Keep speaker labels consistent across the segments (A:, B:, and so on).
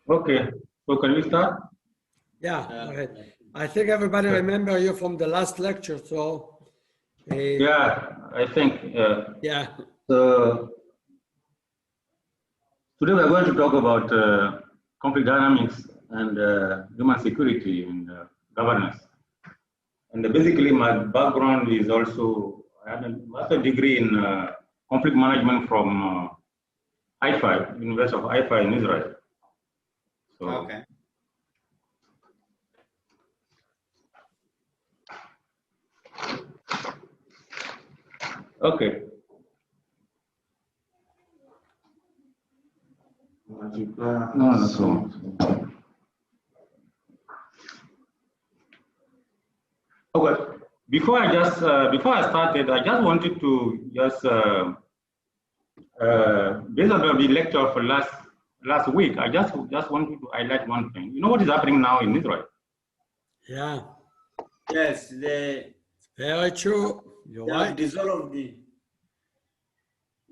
A: Okay, so can we start?
B: Yeah, go ahead. I think everybody remember you from the last lecture, so
A: Yeah, I think.
B: yeah.
A: So today we are going to talk about conflict dynamics and human security and governance. And basically, my background is also I have a master's degree in conflict management from Haifa, University of Haifa in Israel. So,
C: Okay.
A: Okay. So, okay. Before I started, I just wanted to just based on the lecture for last week, I just wanted to highlight one thing. You know what is happening now in Israel?
B: Yeah,
C: Yes, they
B: very true. You're
C: have
B: right.
C: dissolved the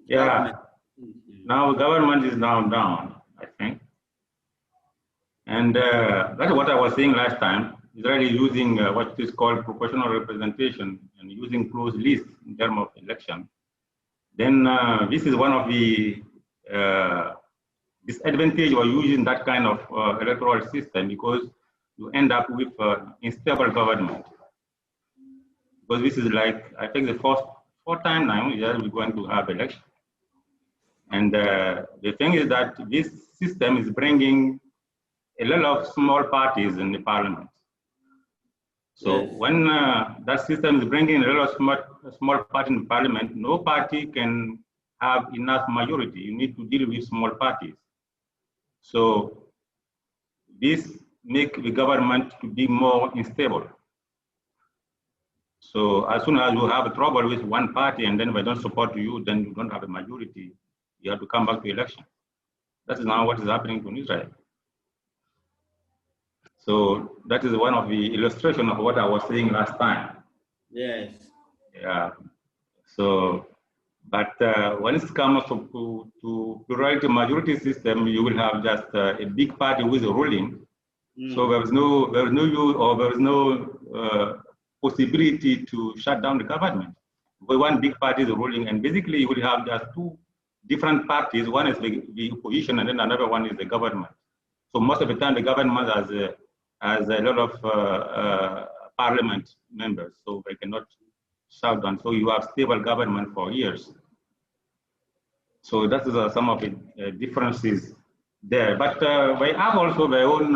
A: Yeah.
C: government.
A: Now government is now down, I think. And that's what I was saying last time. Israel is using what is called proportional representation and using closed lists in terms of election. Then this is one of the disadvantage of using that kind of electoral system, because you end up with unstable government. Because this is like, I think the fourth time now we're going to have election. And the thing is that this system is bringing a lot of small parties in the parliament. So
C: Yes.
A: when that system is bringing a lot of small parties in parliament, no party can have enough majority. You need to deal with small parties. So this makes the government to be more unstable. So as soon as you have a trouble with one party and then they don't support you, then you don't have a majority. You have to come back to election. That is now what is happening to Israel. So that is one of the illustration of what I was saying last time.
C: Yes.
A: Yeah. So, but when it comes to plurality majority system, you will have just a big party with a ruling. So there is no use, or there is no possibility to shut down the government. Because one big party is ruling, and basically you will have just two different parties. One is the opposition, and then another one is the government. So most of the time, the government has a lot of parliament members, so they cannot shut down. So you have stable government for years. So that is some of the differences there. But they have also their own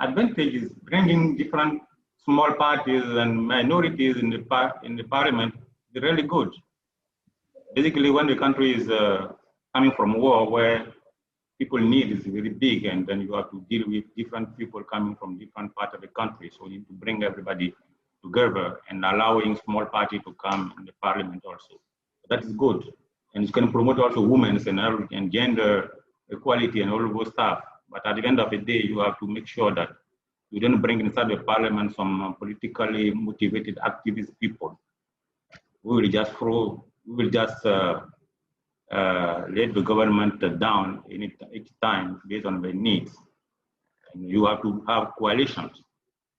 A: advantages, bringing different small parties and minorities in the parliament. They're really good. Basically, when the country is coming from war, where people need is very big, and then you have to deal with different people coming from different parts of the country. So you need to bring everybody together and allowing small party to come in the parliament also. That is good. And it's going to promote also women's and gender equality and all of those stuff. But at the end of the day, you have to make sure that you don't bring inside the parliament some politically motivated activist people who will just let the government down each time based on their needs. And you have to have coalitions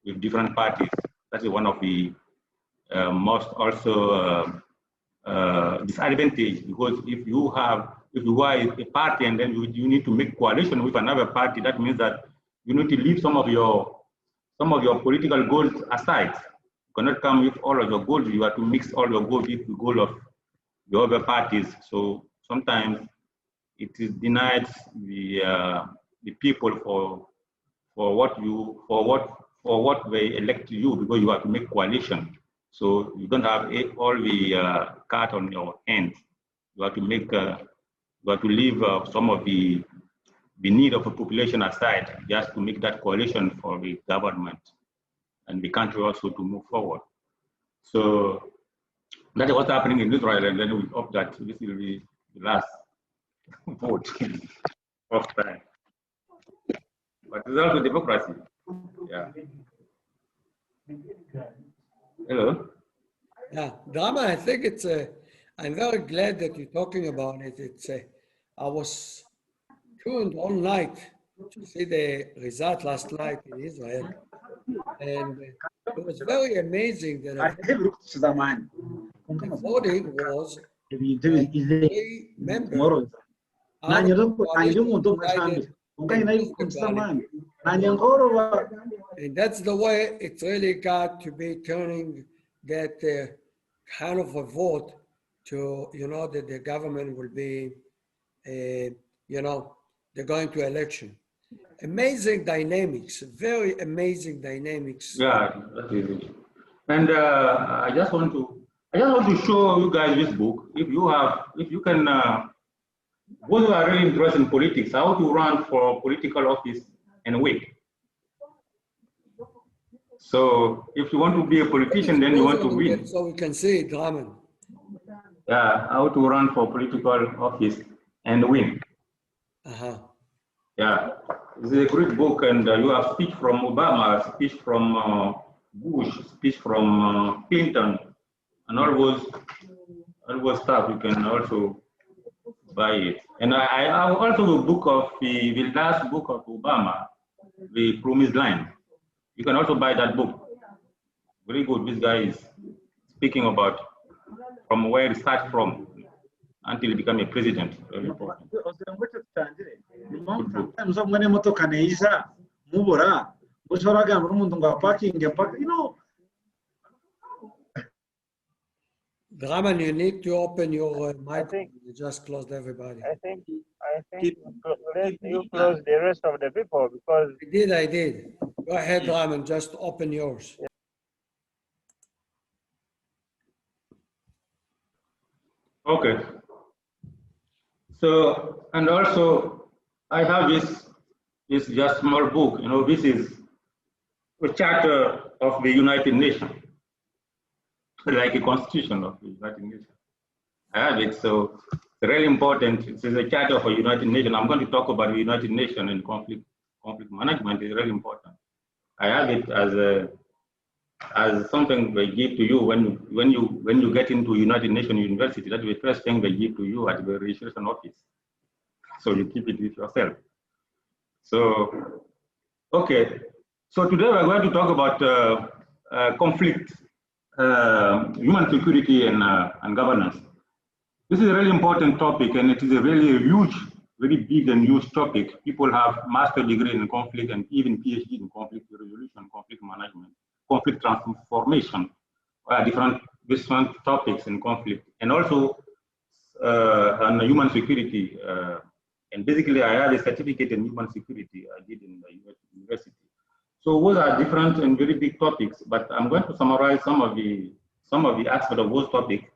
A: with different parties. That's one of the most also disadvantage, because if you are a party and then you need to make coalition with another party, that means that you need to leave some of your political goals aside. You cannot come with all of your goals. You have to mix all your goals with the goal of the other parties. So sometimes it is denied the people for what they elect you, because you have to make coalition. So you don't have all the card on your hand. You have to make you have to leave some of the need of the population aside, just to make that coalition for the government and the country also to move forward. So that is what's happening in Israel, and then we hope that this will be the last vote of time. But it's also democracy. Yeah. Hello.
B: Yeah, Drama, I think it's I'm very glad that you're talking about it. It's I was tuned all night to see the result last night in Israel, and it was very amazing that the voting was like 3 members out of the coalition decided against the ballot. And that's the way it really got to be turning that kind of a vote to, that the government will be, they're going to election. Amazing dynamics, very amazing dynamics.
A: Yeah, that is it. And I just want to show you guys this book. If you can, those who are really interested in politics, how to run for political office and win. So if you want to be a politician, then you want to win.
B: So we can see it, Raman.
A: Yeah, how to run for political office and win. Yeah, it's a great book, and you have speech from Obama, speech from Bush, speech from Clinton, and all those stuff. You can also buy it. And I have also a book of the last book of Obama, The Promised Land. You can also buy that book. Very good. This guy is speaking about from where he starts from until he became a president. Very important.
B: Raman, you need to open your mic. You just closed everybody.
D: I think you close the rest of the people because
B: I did. Go ahead, Raman, just open yours.
A: Okay. So, and also I have this just small book, this is a charter of the United Nations, like a constitution of the United Nations. I have it, so it's really important. It's a charter for United Nations. I'm going to talk about the United Nations and conflict management is really important. I have it as something they give to you when you get into United Nations University. That's the first thing they give to you at the registration office. So you keep it with yourself. So, okay. So today we're going to talk about conflict, human security and governance. This is a really important topic, and it is a really huge, very big and huge topic. People have master's degree in conflict and even PhD in conflict resolution, conflict management, conflict transformation, different topics in conflict, and also on human security. And basically, I had a certificate in human security I did in the university. So those are different and very big topics, but I'm going to summarize some of the aspects of those topics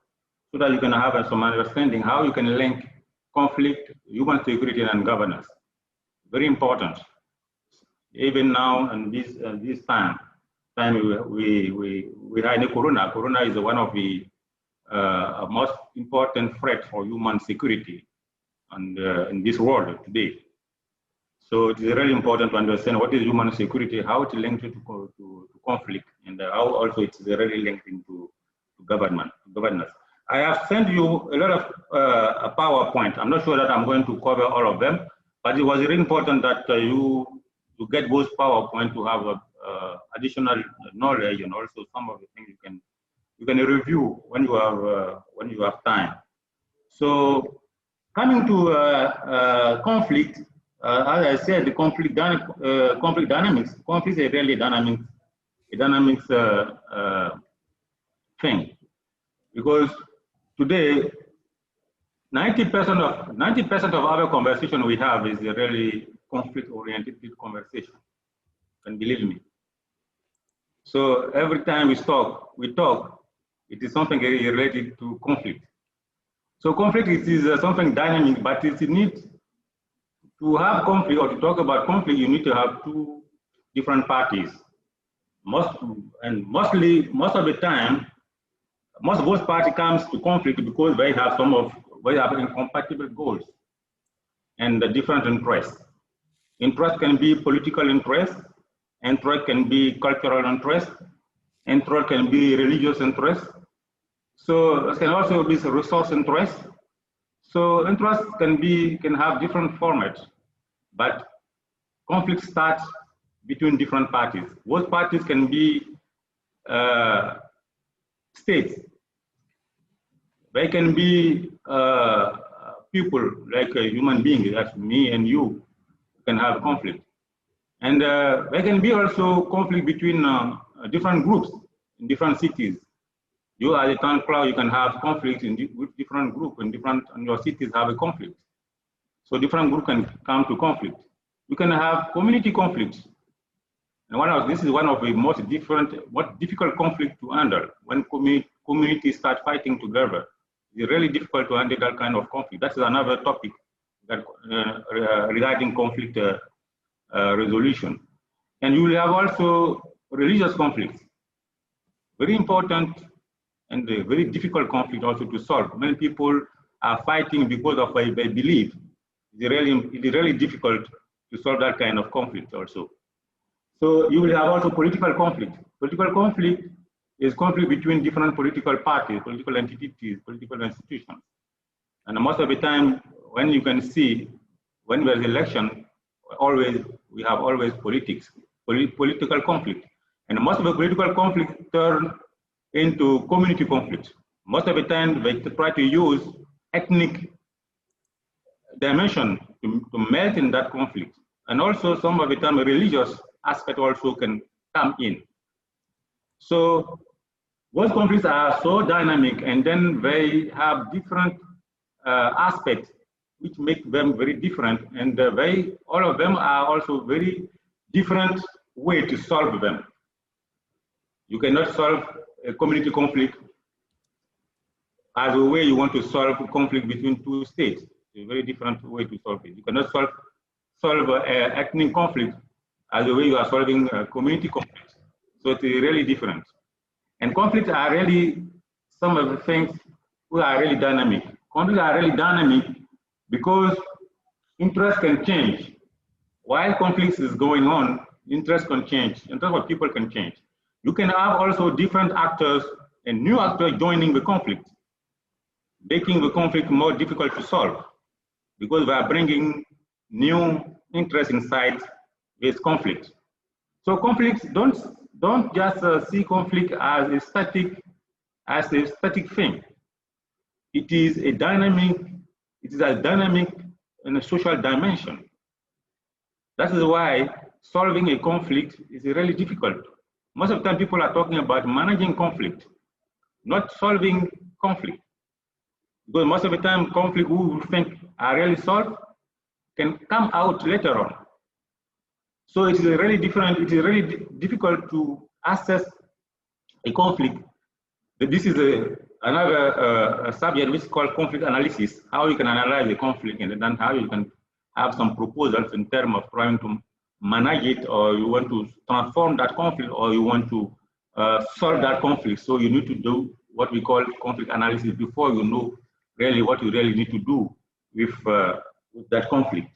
A: so that you can have some understanding how you can link conflict, human security, and governance. Very important. Even now, and this time we are in Corona. Corona is one of the most important threats for human security and in this world today. So it is really important to understand what is human security, how it is linked to conflict, and how also it is really linked into governance. I have sent you a lot of PowerPoint. I'm not sure that I'm going to cover all of them, but it was really important that you get those PowerPoint to have additional knowledge, and also some of the things you can review when you have time. So coming to conflict, as I said, the conflict dynamics. Conflict is a really dynamic thing, because today 90% of our conversation we have is a really conflict-oriented conversation. And believe me. So every time we talk, it is something related to conflict. So conflict is something dynamic, but it needs to have conflict or to talk about conflict. You need to have two different parties. Most of the time, most of those parties comes to conflict because they have incompatible goals and different interests. Interest can be political interest, interest can be cultural interest, interest can be religious interest. So it can also be resource interest. So interest can have different formats, but conflict starts between different parties. Both parties can be states. They can be people, like a human being, that's me and you, can have conflict. And there can be also conflict between different groups in different cities. You as a town clerk, you can have conflict with different groups, and your cities have a conflict. So different groups can come to conflict. You can have community conflicts. And this is one of the most difficult conflict to handle. When communities start fighting together, it's really difficult to handle that kind of conflict. That's another topic that regarding conflict resolution. And you will have also religious conflicts. Very important and very difficult conflict also to solve. Many people are fighting because of what they believe. It is really difficult to solve that kind of conflict also. So you will have also political conflict. Political conflict is conflict between different political parties, political entities, political institutions. And most of the time, when you can see, when there's election, we have always political conflict. And most of the political conflict turn into community conflict. Most of the time, they try to use ethnic dimension to melt in that conflict. And also some of the time, religious aspect also can come in. So those conflicts are so dynamic, and then they have different aspects which make them very different, and all of them are also very different way to solve them. You cannot solve a community conflict as a way you want to solve a conflict between two states. It's a very different way to solve it. You cannot solve an ethnic conflict as a way you are solving a community conflict. So it's really different. And conflicts are really some of the things who are really dynamic. Conflicts are really dynamic because interest can change. While conflicts is going on, interest can change. Interest of people can change. You can have also different actors and new actors joining the conflict, making the conflict more difficult to solve because they are bringing new interest inside this conflict. So conflicts don't just see conflict as a static thing. It is a dynamic and a social dimension. That is why solving a conflict is really difficult. Most of the time people are talking about managing conflict, not solving conflict. Because most of the time conflict we think are really solved can come out later on. So it is really different, it is really difficult to assess a conflict. This is another subject which is called conflict analysis, how you can analyze a conflict and then how you can have some proposals in terms of trying to manage it, or you want to transform that conflict, or you want to solve that conflict. So you need to do what we call conflict analysis before you know really what you really need to do with that conflict.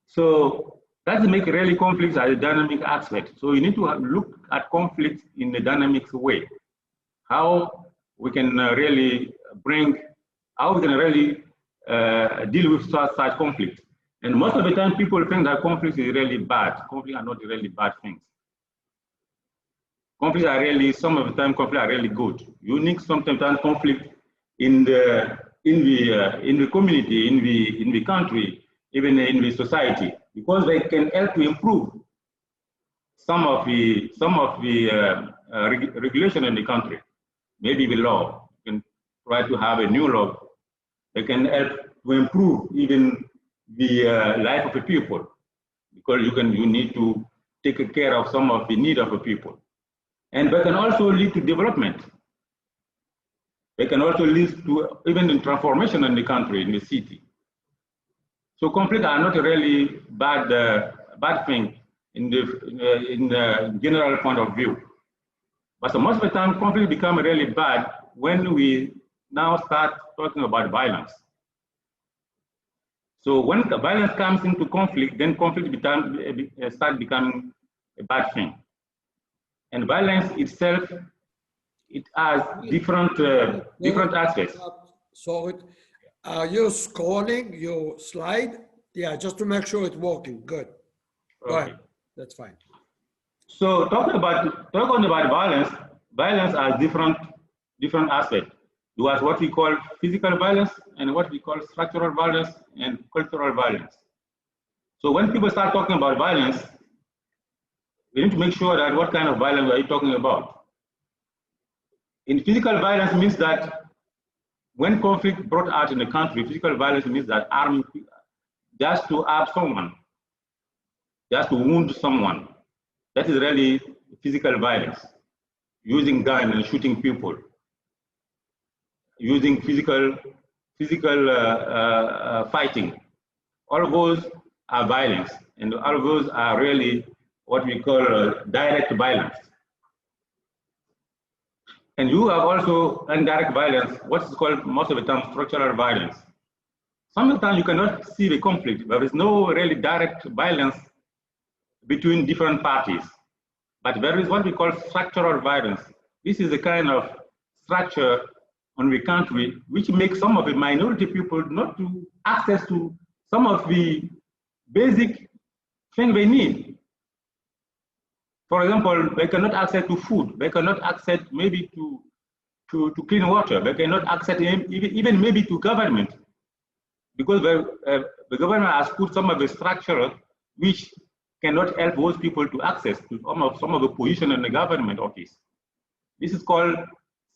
A: So that makes really conflicts as a dynamic aspect. So you need to look at conflict in a dynamic way. How we can really deal with such conflict. And most of the time people think that conflict is really bad. Conflict are not really bad things. Conflicts are really, some of the time conflicts are really good. You need sometimes conflict in the community, in the country, even in the society, because they can help to improve some of the regulation in the country. Maybe the law, you can try to have a new law. They can help to improve even the life of the people, because you need to take care of some of the need of the people. And they can also lead to development. They can also lead to even in transformation in the country, in the city. So conflicts are not really bad thing in the general point of view. But most of the time, conflict becomes really bad when we now start talking about violence. So when the violence comes into conflict, then conflict start becoming a bad thing. And violence itself, it has different aspects.
E: Sorry, are you scrolling your slide? Yeah, just to make sure it's working. Good.
B: Go ahead. That's fine.
A: So talking about violence, violence has different aspects. You have what we call physical violence and what we call structural violence and cultural violence. So when people start talking about violence, we need to make sure that what kind of violence are you talking about. In physical violence means that when conflict brought out in the country, physical violence means that arming just to harm someone, just to wound someone. That is really physical violence, using gun and shooting people, using physical fighting. All of those are violence, and all of those are really what we call direct violence. And you have also indirect violence, what's called most of the time structural violence. Sometimes you cannot see the conflict. There is no really direct violence between different parties, but there is what we call structural violence. This is a kind of structure on the country which makes some of the minority people not to access to some of the basic things they need. For example, they cannot access to food. They cannot access maybe to clean water. They cannot access even maybe to government, because the government has put some of the structure which cannot help those people to access to some of the position in the government office. This is called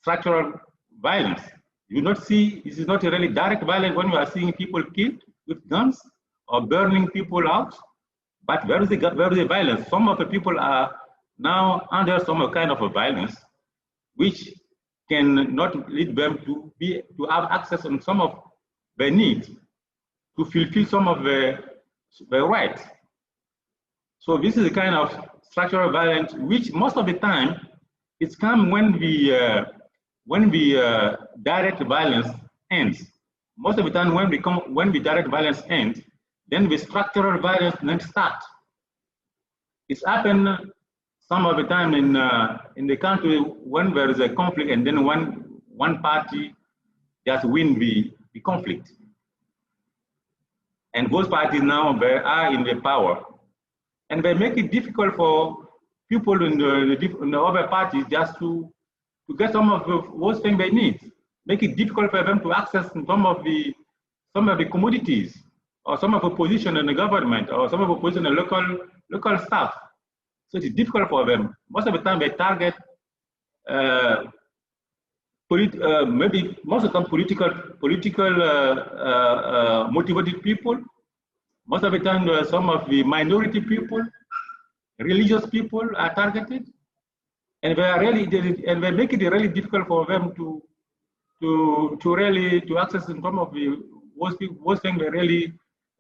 A: structural violence. You not see, this is not a really direct violence when you are seeing people killed with guns or burning people out, but where is the violence? Some of the people are now under some kind of a violence which can not lead them to have access on some of their needs, to fulfill some of their rights. So this is a kind of structural violence which most of the time it's come when the direct violence ends. Most of the time when the direct violence ends, then the structural violence then starts. It's happened some of the time in the country when there is a conflict and then one party just win the conflict. And both parties now they are in the power. And they make it difficult for people in the other parties just to get some of those things they need. Make it difficult for them to access some of the commodities or some of the position in the government or some of the position in local staff. So it's difficult for them. Most of the time they target maybe most of the time political motivated people. Most of the time some of the minority people, religious people are targeted, and they make it really difficult for them to access some of the worst thing they really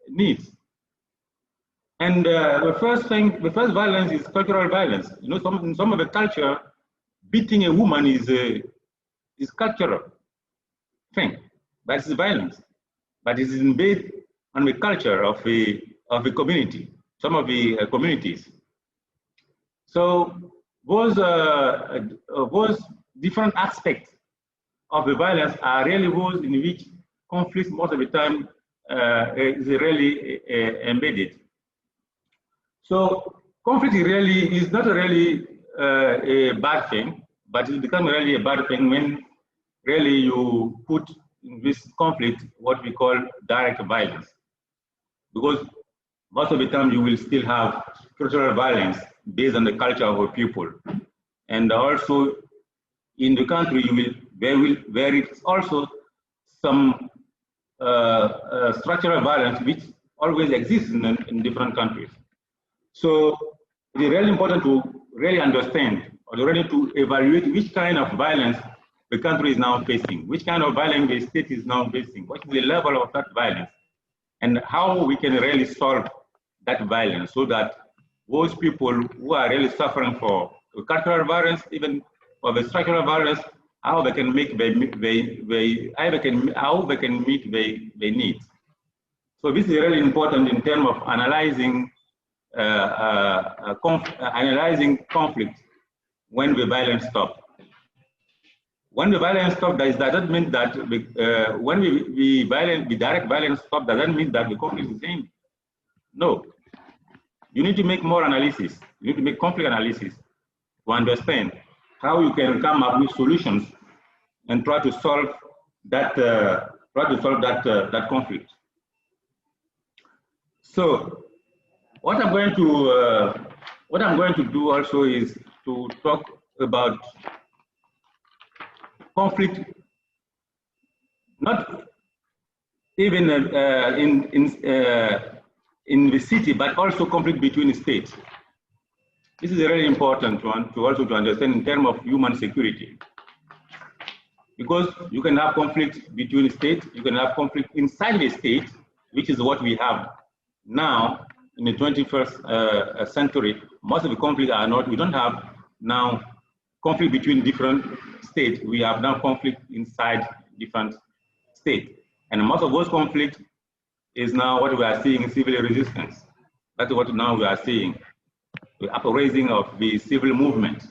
A: need. And the first violence is cultural violence. You know, in some of the culture, beating a woman is cultural thing, but it's violence. But it is based on the culture of the community, some of the communities. So those different aspects of the violence are really those in which conflict most of the time is really embedded. So conflict really is not really a bad thing, but it becomes really a bad thing when really you put in this conflict what we call direct violence. Because most of the time you will still have cultural violence based on the culture of a people. And also in the country there is also some structural violence which always exists in different countries. So it is really important to really understand or really to evaluate which kind of violence the country is now facing, which kind of violence the state is now facing, what is the level of that violence, and how we can really solve that violence so that those people who are really suffering for cultural violence, even for the structural violence, how they can meet their needs. So this is really important in terms of analyzing conflict when the violence stops. When the violence stops, that doesn't mean that when the direct violence stops, doesn't mean that the conflict is ending. No, you need to make more analysis. You need to make conflict analysis to understand how you can come up with solutions and try to solve that that conflict. So what I'm going to do also is to talk about conflict, not even in the city, but also conflict between states. This is a very important one to also to understand in terms of human security. Because you can have conflict between states, you can have conflict inside the state, which is what we have now in the 21st century. Most of the conflicts are not, we don't have now conflict between different states. We have now conflict inside different states. And most of those conflicts is now what we are seeing in civil resistance. That's what now we are seeing, the uprising of the civil movement.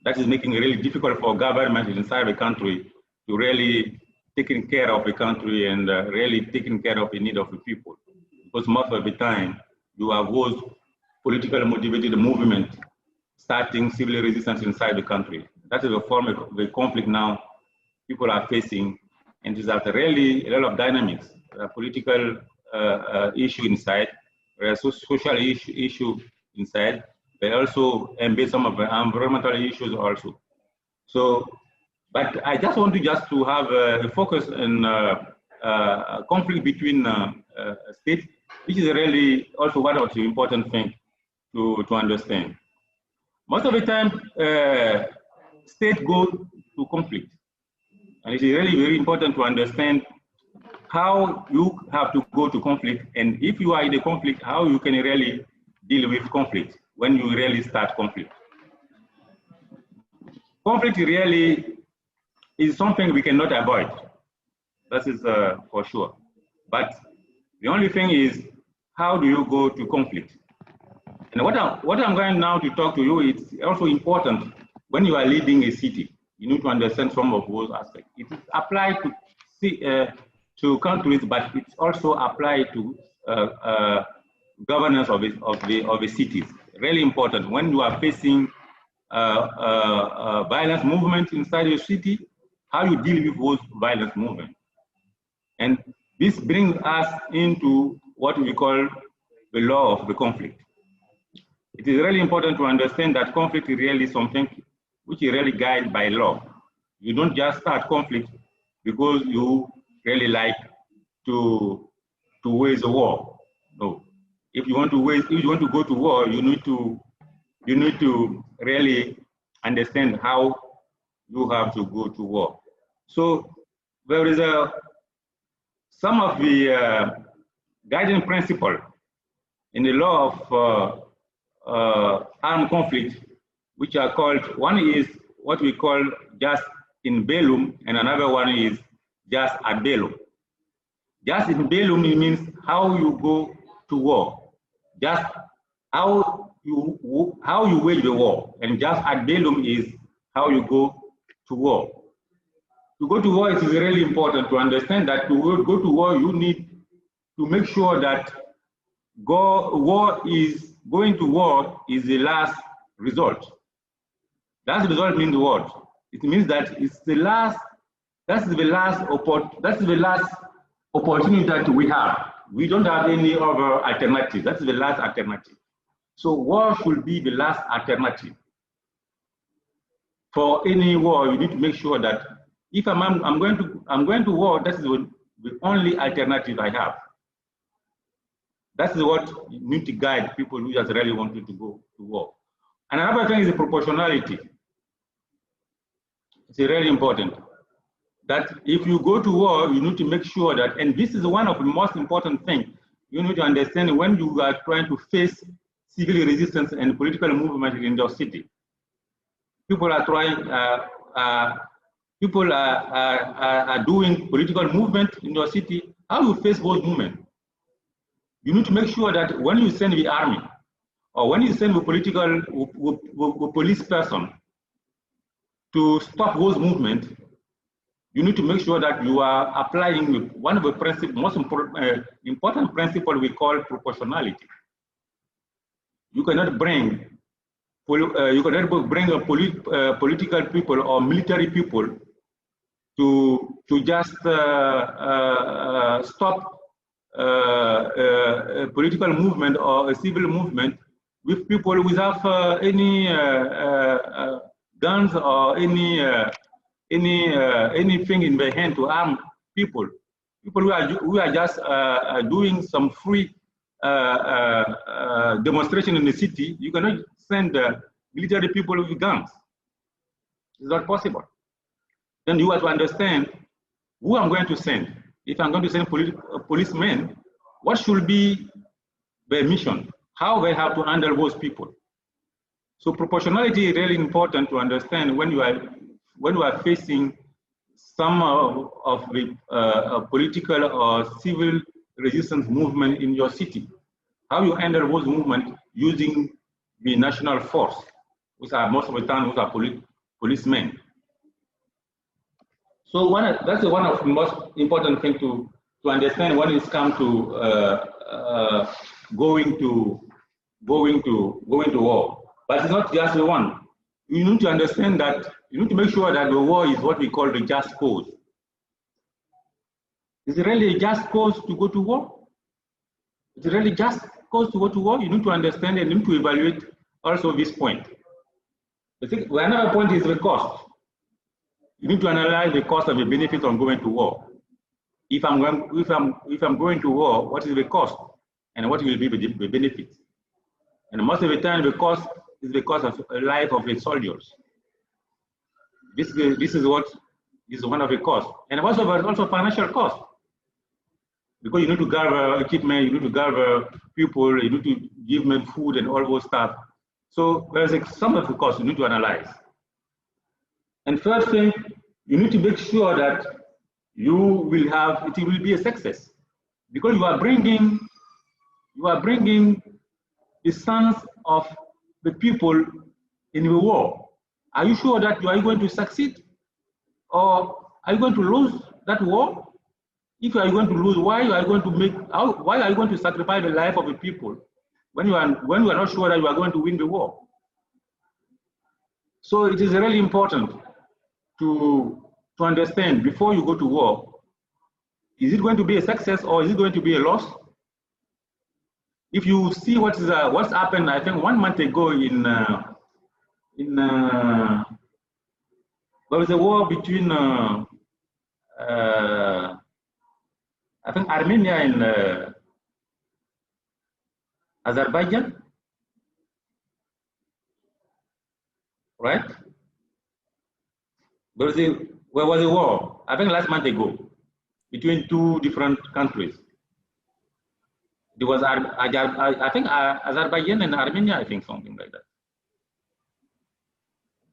A: That is making it really difficult for government inside the country to really taking care of the country and really taking care of the need of the people. Because most of the time, you have those politically motivated movement starting civil resistance inside the country. That is the form of the conflict now people are facing, and it has really a lot of dynamics, political issue inside, social issue inside, but also embed some of the environmental issues also. So, but I just want to have a focus on conflict between states, which is really also one of the important things to understand. Most of the time, states go to conflict. And it is really very important to understand how you have to go to conflict, and if you are in a conflict, how you can really deal with conflict when you really start conflict. Conflict really is something we cannot avoid. That is for sure. But the only thing is, how do you go to conflict? And what I'm going now to talk to you is also important when you are leading a city. You need to understand some of those aspects. It is applied to countries, but it's also applied to governance of the cities. Really important when you are facing violence movement inside your city, how you deal with those violence movements. And this brings us into what we call the law of the conflict. It is really important to understand that conflict is really something which is really guided by law. You don't just start conflict because you really like to wage a war. No. If you want to go to war, you need to really understand how you have to go to war. So there is some of the guiding principle in the law of armed conflict, which are called, one is what we call jus in bellum, and another one is jus ad bellum. Jus in bellum means how you go to war, just how you wage the war, and jus ad bellum is how you go to war. To go to war, it is really important to understand that to go to war, you need to make sure that going to war is the last result. Last result means what? It means that it's the last. That's the last opportunity that we have. We don't have any other alternative. That's the last alternative. So war should be the last alternative. For any war, you need to make sure that if I'm going to war, that's the only alternative I have. That's what you need to guide people who just really wanted to go to war. And another thing is the proportionality. It's really important that if you go to war, you need to make sure that, and this is one of the most important things, you need to understand when you are trying to face civil resistance and political movement in your city. People are trying, people are doing political movement in your city. How you face those movements? You need to make sure that when you send the army, or when you send the police person to stop those movements, you need to make sure that you are applying one of the most important principles we call proportionality. you cannot bring political people or military people to just stop a political movement or a civil movement with people without any guns or anything in their hand to arm people. People who are just doing some free demonstration in the city. You cannot send military people with guns. It's not possible. Then you have to understand who I'm going to send. If I'm going to send policemen, what should be their mission? How they have to handle those people. So proportionality is really important to understand when you are facing some of the political or civil resistance movement in your city. How you handle those movements using the national force, which are most of the time which are policemen. So that's one of the most important things to understand when it's come to going to war. But it's not just the one. You need to understand that you need to make sure that the war is what we call the just cause. Is it really a just cause to go to war? Is it really just cause to go to war? You need to understand and you need to evaluate also this point. Another point is the cost. You need to analyze the cost of the benefit of going to war. If I'm going to war, what is the cost and what will be the benefit? And most of the time, the cost is the cost of the life of the soldiers. This is what is one of the costs, and also financial cost, because you need to gather equipment, you need to gather people, you need to give them food and all those stuff. So there's some of the costs you need to analyze. And first thing, you need to make sure that it will be a success, because you are bringing the sons of the people in the war. Are you sure that you are going to succeed, or are you going to lose that war? If you are going to lose, why are you going to sacrifice the life of the people when you are not sure that you are going to win the war? So it is really important to understand before you go to war, is it going to be a success or is it going to be a loss? If you see what's happened, I think 1 month ago there was a war between I think Armenia and Azerbaijan, right? There was a war, I think last month ago, between two different countries. There was, I think, Azerbaijan and Armenia, I think, something like that.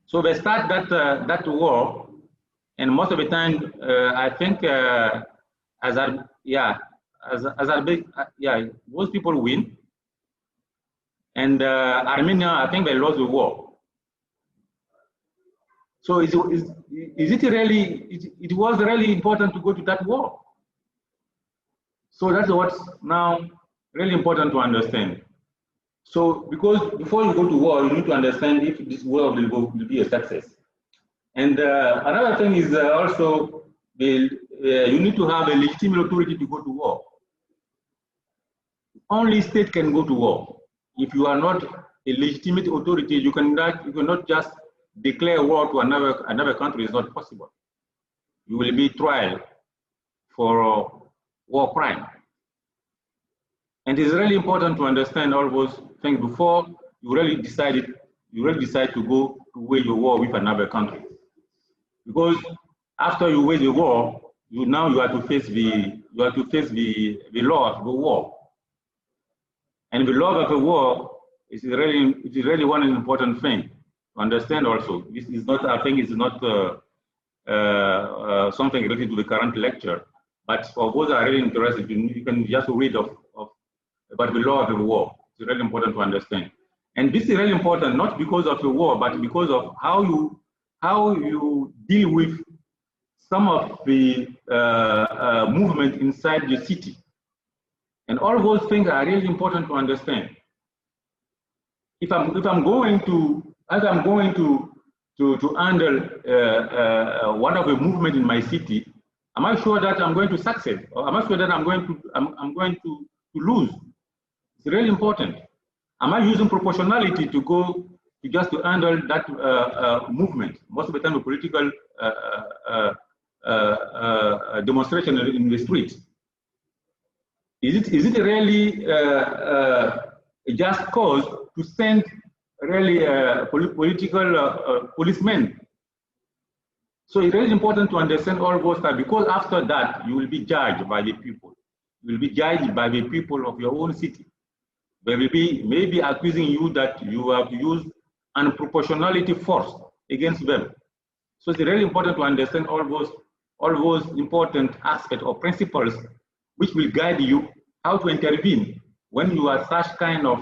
A: So they start that war, and most of the time, I think, most people win, and Armenia, I think, they lost the war. So it was really important to go to that war. So that's what's now really important to understand. So because before you go to war, you need to understand if this war will be a success. And another thing is also you need to have a legitimate authority to go to war. Only state can go to war. If you are not a legitimate authority, you cannot just declare war to another country. It's not possible. You will be tried for war crime. And it's really important to understand all those things before you really decide to go to wage a war with another country. Because after you wage a war, you have to face the law of the war. And the law of the war is really one important thing to understand also. This is not, I think, it's not something related to the current lecture, but for those that are really interested, you can just read about the law of the war. It's really important to understand. And this is really important, not because of the war, but because of how you deal with some of the movement inside the city. And all those things are really important to understand. if I'm going to handle one of the movement in my city, am I sure that I'm going to succeed, or am I sure that I'm going to lose? It's really important. Am I using proportionality to handle that movement? Most of the time, a political demonstration in the streets. Is it really a just cause to send really political policemen? So it's really important to understand all those things, because after that you will be judged by the people. You will be judged by the people of your own city. They will be maybe accusing you that you have used unproportionality force against them. So it's really important to understand all those important aspects or principles which will guide you how to intervene when you are such kind of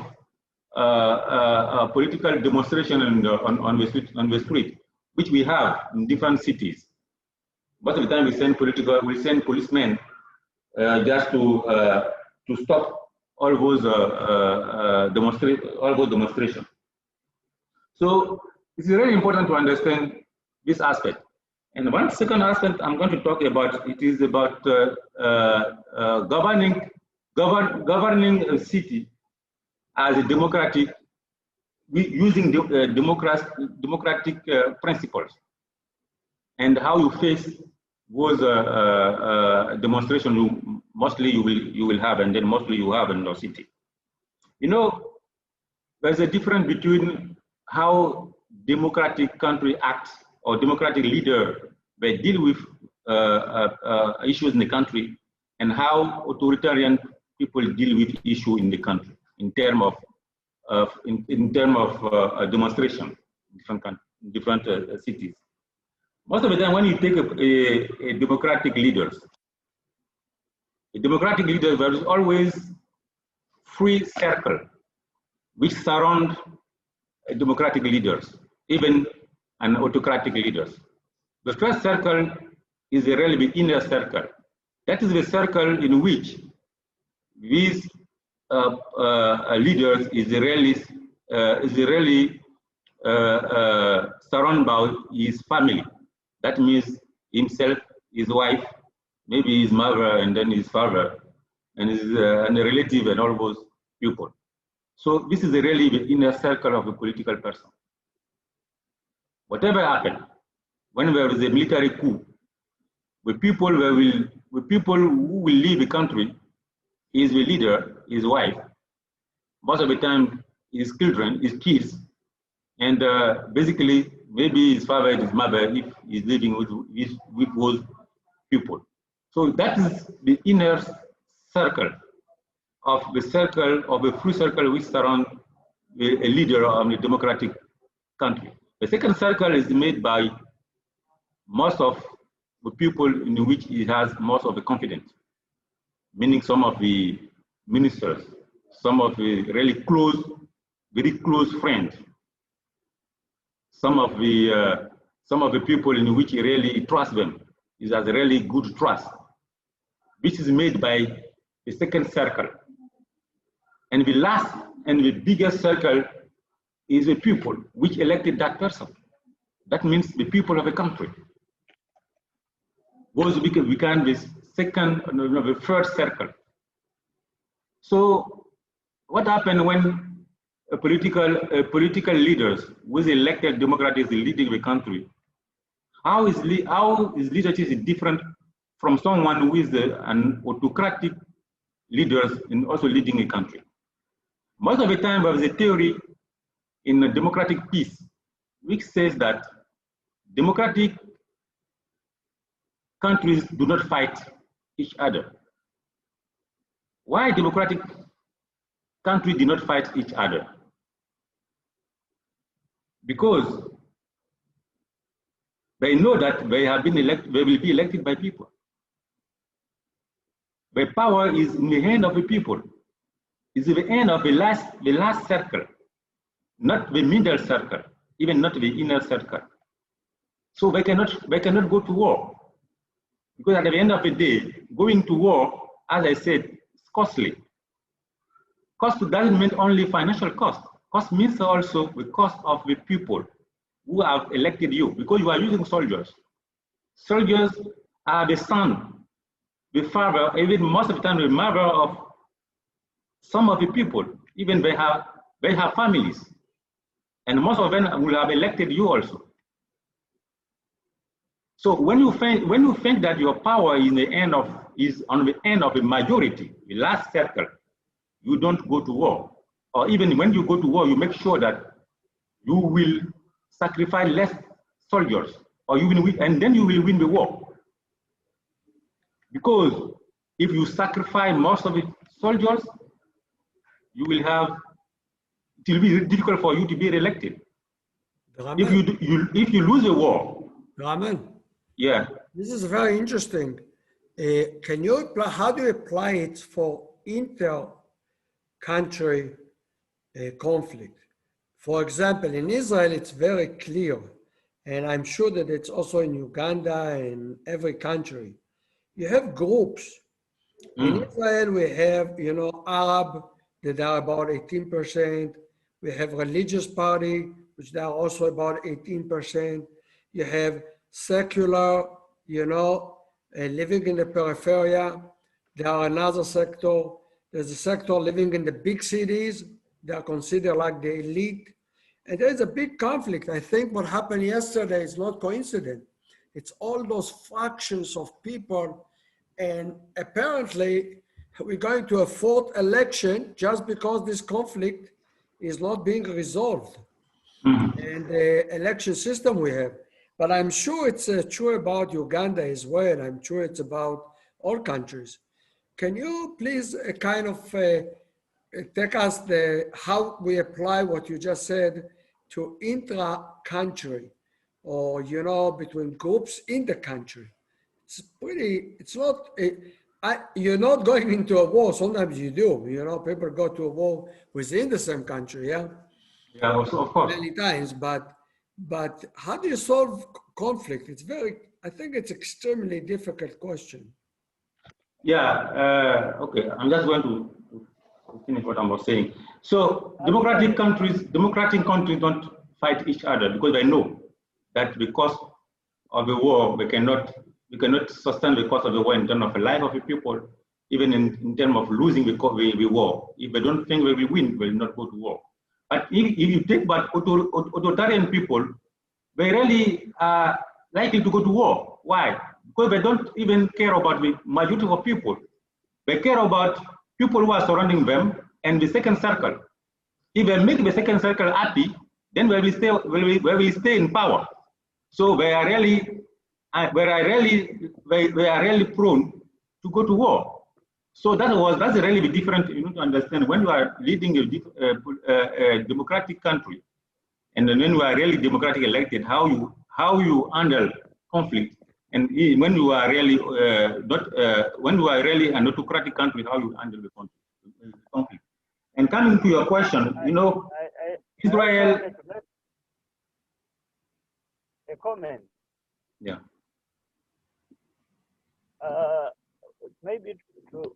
A: political demonstration on the street, which we have in different cities. Most of the time we send policemen just to stop all those demonstrations. So it's very important to understand this aspect. And one second aspect I'm going to talk about, it is about governing a city as a democratic, using democratic principles, and how you face those demonstrations mostly you will have, and then mostly you have in your city. You know, there's a difference between how democratic country acts or democratic leader they deal with issues in the country, and how authoritarian people deal with issues in the country in terms of demonstration in different cities. Most of the time, when you take a democratic leader, there is always free circle which surround democratic leaders, even an autocratic leaders. The first circle is a really big inner circle. That is the circle in which these leaders is really surrounded by his family. That means himself, his wife, maybe his mother, and then his father, and a relative, and all those people. So this is really the inner circle of a political person. Whatever happens, when there is a military coup, the people who will leave the country is the leader, his wife, most of the time his children, his kids, and basically maybe his father and his mother if he's living with those people. So that is the inner circle of the free circle which surround a leader of a democratic country. The second circle is made by most of the people in which he has most of the confidence, meaning some of the ministers, some of the really close, very close friends, some of the people in which he really trusts them. He has a really good trust, which is made by the second circle. And the last and the biggest circle is the people which elected that person. That means the people of the country. Those become the the third circle. So what happened when political leaders who is elected democratically leading the country? How is leadership different from someone who is an autocratic leaders in also leading a country? Most of the time there is a theory in a democratic peace which says that democratic countries do not fight each other. Why democratic countries do not fight each other? Because they know that they will be elected by people. The power is in the hand of the people. It's the end of the last circle, not the middle circle, even not the inner circle. So they cannot go to war. Because at the end of the day, going to war, as I said, is costly. Cost doesn't mean only financial cost. Cost means also the cost of the people who have elected you, because you are using soldiers. Soldiers are the son, the father, even most of the time the mother of some of the people. Even they have families, and most of them will have elected you also. So when you think that your power is on the end of the majority, the last circle, you don't go to war. Or even when you go to war, you make sure that you will sacrifice less soldiers, or you will win, and then you will win the war. Because if you sacrifice most of the soldiers, it will be difficult for you to be reelected. If you lose a war.
E: Raman,
A: Yeah.
E: this is very interesting. Can you apply, how do you apply it for inter-country conflict? For example, in Israel, it's very clear, and I'm sure that it's also in Uganda and every country. You have groups. In Israel, we have, Arab, that are about 18%. We have religious party, which they are also about 18%. You have secular, living in the periphery. There are another sector. There's a sector living in the big cities. They are considered like the elite. And there's a big conflict. I think what happened yesterday is not coincident. It's all those fractions of people. And apparently, we're going to a fourth election just because this conflict is not being resolved. And the election system we have. But I'm sure it's true about Uganda as well. I'm sure it's about all countries. Can you please kind of take us how we apply what you just said to intra-country, or, between groups in the country? It's not, you're not going into a war. Sometimes you do, people go to a war within the same country, yeah?
A: Yeah, also, of course.
E: Many times, but how do you solve conflict? I think it's extremely difficult question.
A: Yeah, okay, I'm just going to finish what I was saying. So democratic countries don't fight each other because they know that because of the war, we cannot sustain the cost of the war in terms of the life of the people, even in terms of losing the war. If they don't think we will win, they will not go to war. But if you take back authoritarian people, they really are likely to go to war. Why? Because they don't even care about the majority of people. They care about people who are surrounding them and the second circle. If they make the second circle happy, then we will stay in power. So they are really prone to go to war. So that's really the difference. You need to understand when you are leading a democratic country, and then when you are really democratically elected, how you handle conflict, and when you are really when you are really an autocratic country, how you handle the conflict. And coming to your question, Israel.
D: A comment.
A: Yeah.
D: Maybe to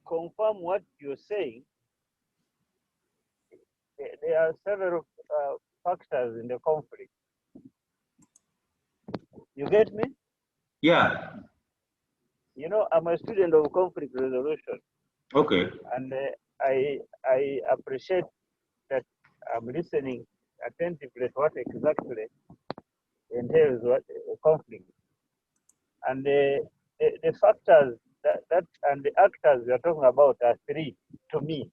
D: confirm what you're saying, there are several factors in the conflict. You get me?
A: Yeah.
D: I'm a student of conflict resolution.
A: Okay.
D: And I appreciate that I'm listening attentively to what exactly entails what a conflict. And the factors that and the actors we are talking about are three to me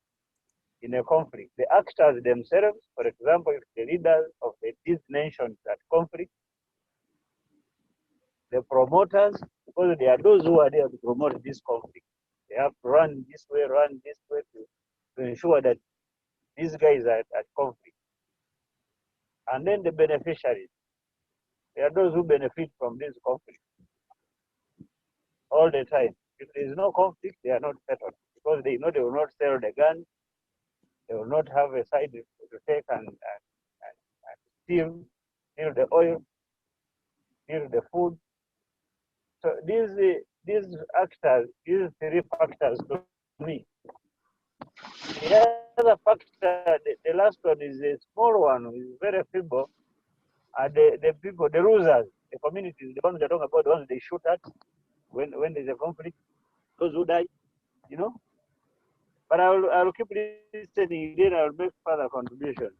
D: in a conflict. The actors themselves, for example, the leaders of these nations at conflict, the promoters, because they are those who are there to promote this conflict. They have to run this way to ensure that these guys are at conflict. And then the beneficiaries, they are those who benefit from this conflict all the time. If there is no conflict, they are not settled because they know they will not sell the gun, they will not have a side to take and steal the oil, steal the food. So these actors, these three factors to me, they other factor, the last one is a small one, is very feeble. And the people, the losers, the communities, the ones they're talking about, the ones they shoot at when there's a conflict, those who die, you know. But I'll keep listening, then I'll make further contribution.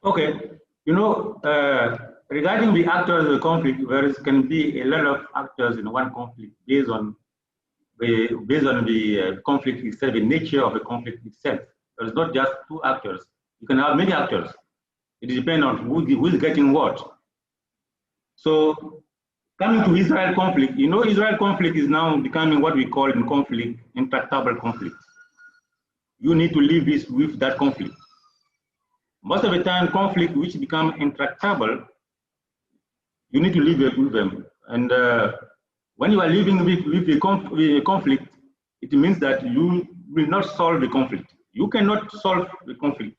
A: Okay, you know, regarding the actors of the conflict, there can be a lot of actors in one conflict based on the conflict itself, the nature of the conflict itself. There's not just two actors. You can have many actors. It depends on who is getting what. So coming to Israel conflict, you know, Israel conflict is now becoming what we call in conflict, intractable conflict. You need to live with that conflict. Most of the time, conflict which become intractable, you need to live with them. And when you are living with the conflict, it means that you will not solve the conflict. You cannot solve the conflict.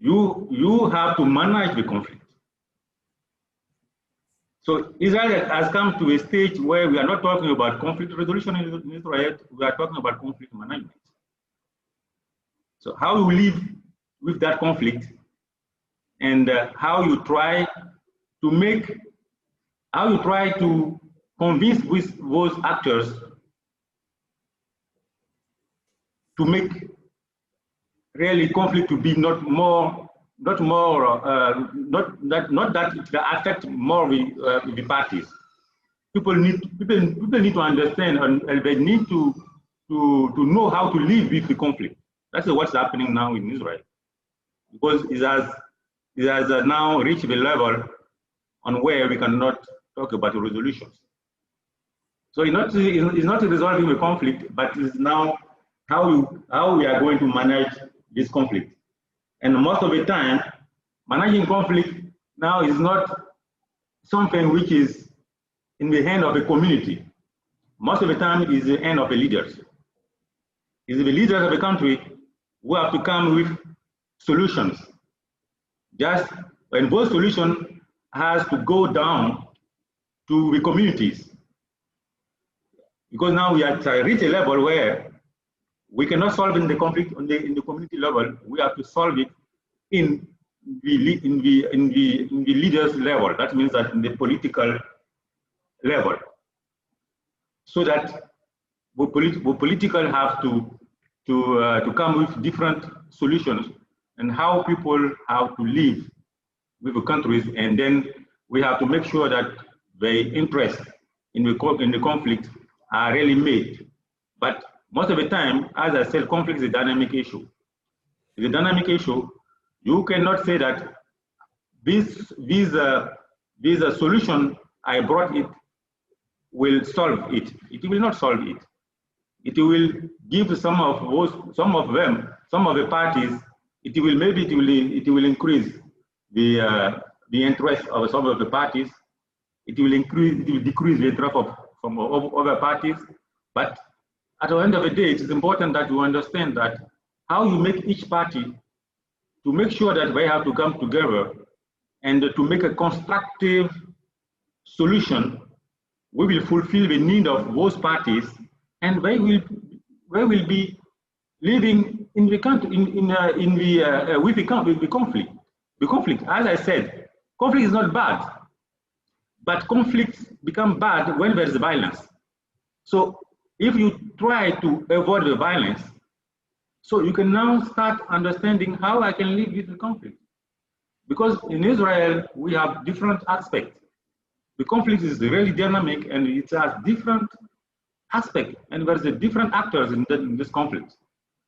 A: You have to manage the conflict. So Israel has come to a stage where we are not talking about conflict resolution in Israel, we are talking about conflict management. So how you live with that conflict, and how you try to convince those actors to make really conflict to be not that affect more the parties. People need to understand, and they need to know how to live with the conflict. That's what's happening now in Israel, because it has now reached the level on where we cannot talk about resolutions. So it's not resolving the conflict, but it's now how we are going to manage this conflict. And most of the time, managing conflict now is not something which is in the hand of the community. Most of the time, it is the hand of the leaders. It's the leaders of the country who have to come with solutions. And those solutions has to go down to the communities. Because now we are at reach a level where we cannot solve in the conflict in the community level. We have to solve it in the leaders level. That means that in the political level, so that we political have to come with different solutions and how people have to live with the countries, and then we have to make sure that the interest in the conflict are really made. But most of the time, as I said, conflict is a dynamic issue. It's a dynamic issue. You cannot say that this solution I brought it will solve it. It will not solve it. It will give some of the parties. It will increase the interest of some of the parties. It will decrease the interest of other parties. But at the end of the day, it is important that you understand that how you make each party to make sure that they have to come together and to make a constructive solution, we will fulfill the need of those parties, and they will be living in the country with the conflict. The conflict, as I said, conflict is not bad, but conflicts become bad when there is violence. So if you try to avoid the violence, so you can now start understanding how I can live with the conflict. Because in Israel, we have different aspects. The conflict is really dynamic and it has different aspects, and there's different actors in this conflict.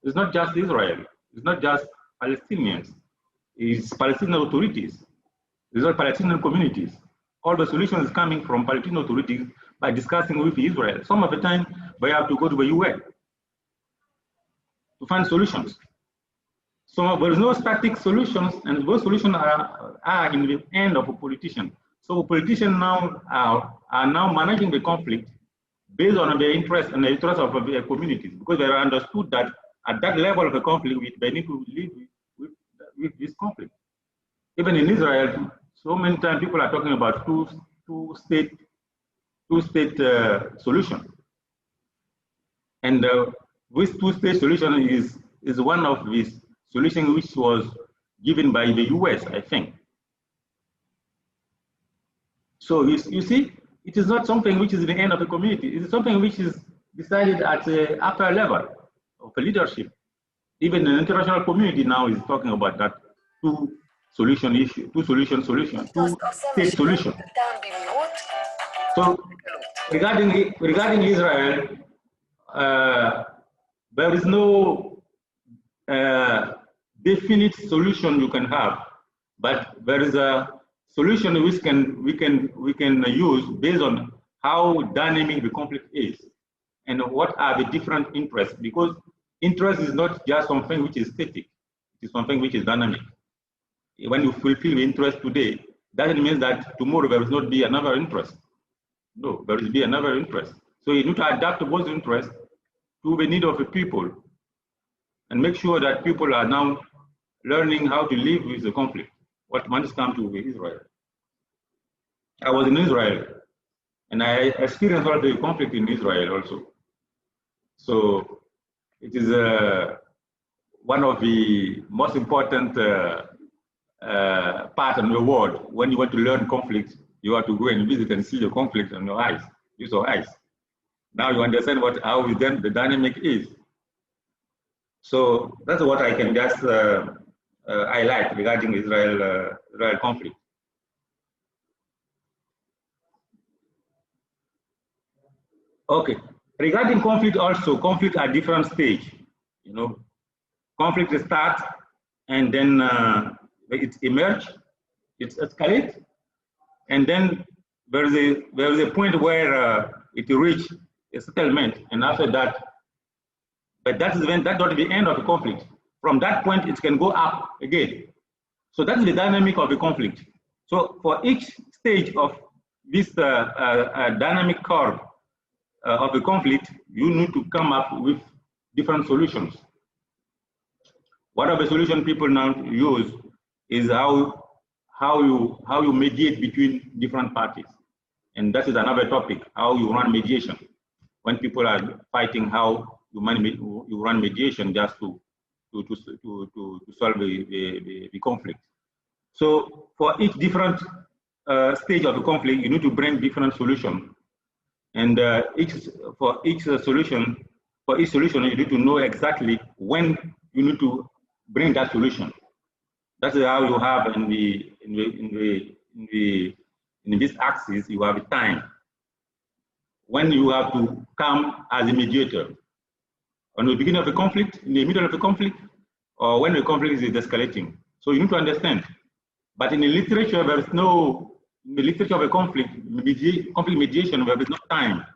A: It's not just Israel, it's not just Palestinians, it's Palestinian authorities, it's not Palestinian communities. All the solutions is coming from Palestinian authorities by discussing with Israel. Some of the time, they have to go to the UN to find solutions. So there is no static solutions, and those solutions are in the hand of a politician. So politicians now are now managing the conflict based on the interest and the interest of the communities, because they are understood that at that level of the conflict, they need to live with this conflict. Even in Israel, so many times people are talking about two-state solution. And this two-state solution is one of these solutions which was given by the US, I think. So you see, it is not something which is in the end of the community. It is something which is decided at the upper level of the leadership. Even the international community now is talking about that two-state solution. So regarding Israel, there is no definite solution you can have, but there is a solution which we can use based on how dynamic the conflict is and what are the different interests, because interest is not just something which is static, it is something which is dynamic. When you fulfill the interest today, that means that tomorrow there will not be another interest. No, there will be another interest. So you need to adapt those interests to the need of the people and make sure that people are now learning how to live with the conflict. What must come to Israel. I was in Israel and I experienced all the conflict in Israel also. So it is one of the most important part of the world. When you want to learn conflict, you have to go and visit and see the conflict on your eyes, use your eyes. Now you understand how the dynamic is. So that's what I can just highlight regarding Israel conflict. Okay, regarding conflict also, conflict at different stage. You know, conflict starts and then it emerges, it escalates, and then there is a point where it reaches a settlement, and after that, but that is when that's not the end of the conflict. From that point, it can go up again. So that's the dynamic of the conflict. So for each stage of this dynamic curve of the conflict, you need to come up with different solutions. One of the solutions people now use is how you mediate between different parties, and that is another topic. How you run mediation when people are fighting. How you run mediation just to solve the conflict. So for each different stage of the conflict, you need to bring different solutions. And for each solution, you need to know exactly when you need to bring that solution. That's how you have in this axis, you have time. When you have to come as a mediator, on the beginning of the conflict, in the middle of the conflict, or when the conflict is escalating. So you need to understand. But in the literature, there is no, in the literature of a conflict mediation, there is no time.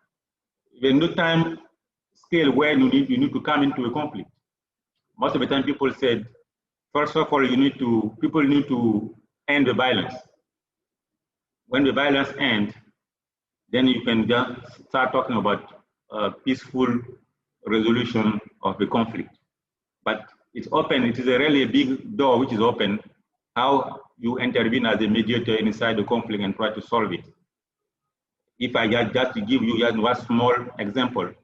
A: There is no time scale where you need to come into a conflict. Most of the time people said, first of all, people need to end the violence. When the violence ends, then you can just start talking about peaceful resolution of the conflict. But it's open, it is a really big door which is open, how you intervene as a mediator inside the conflict and try to solve it. If I just to give you just one small example,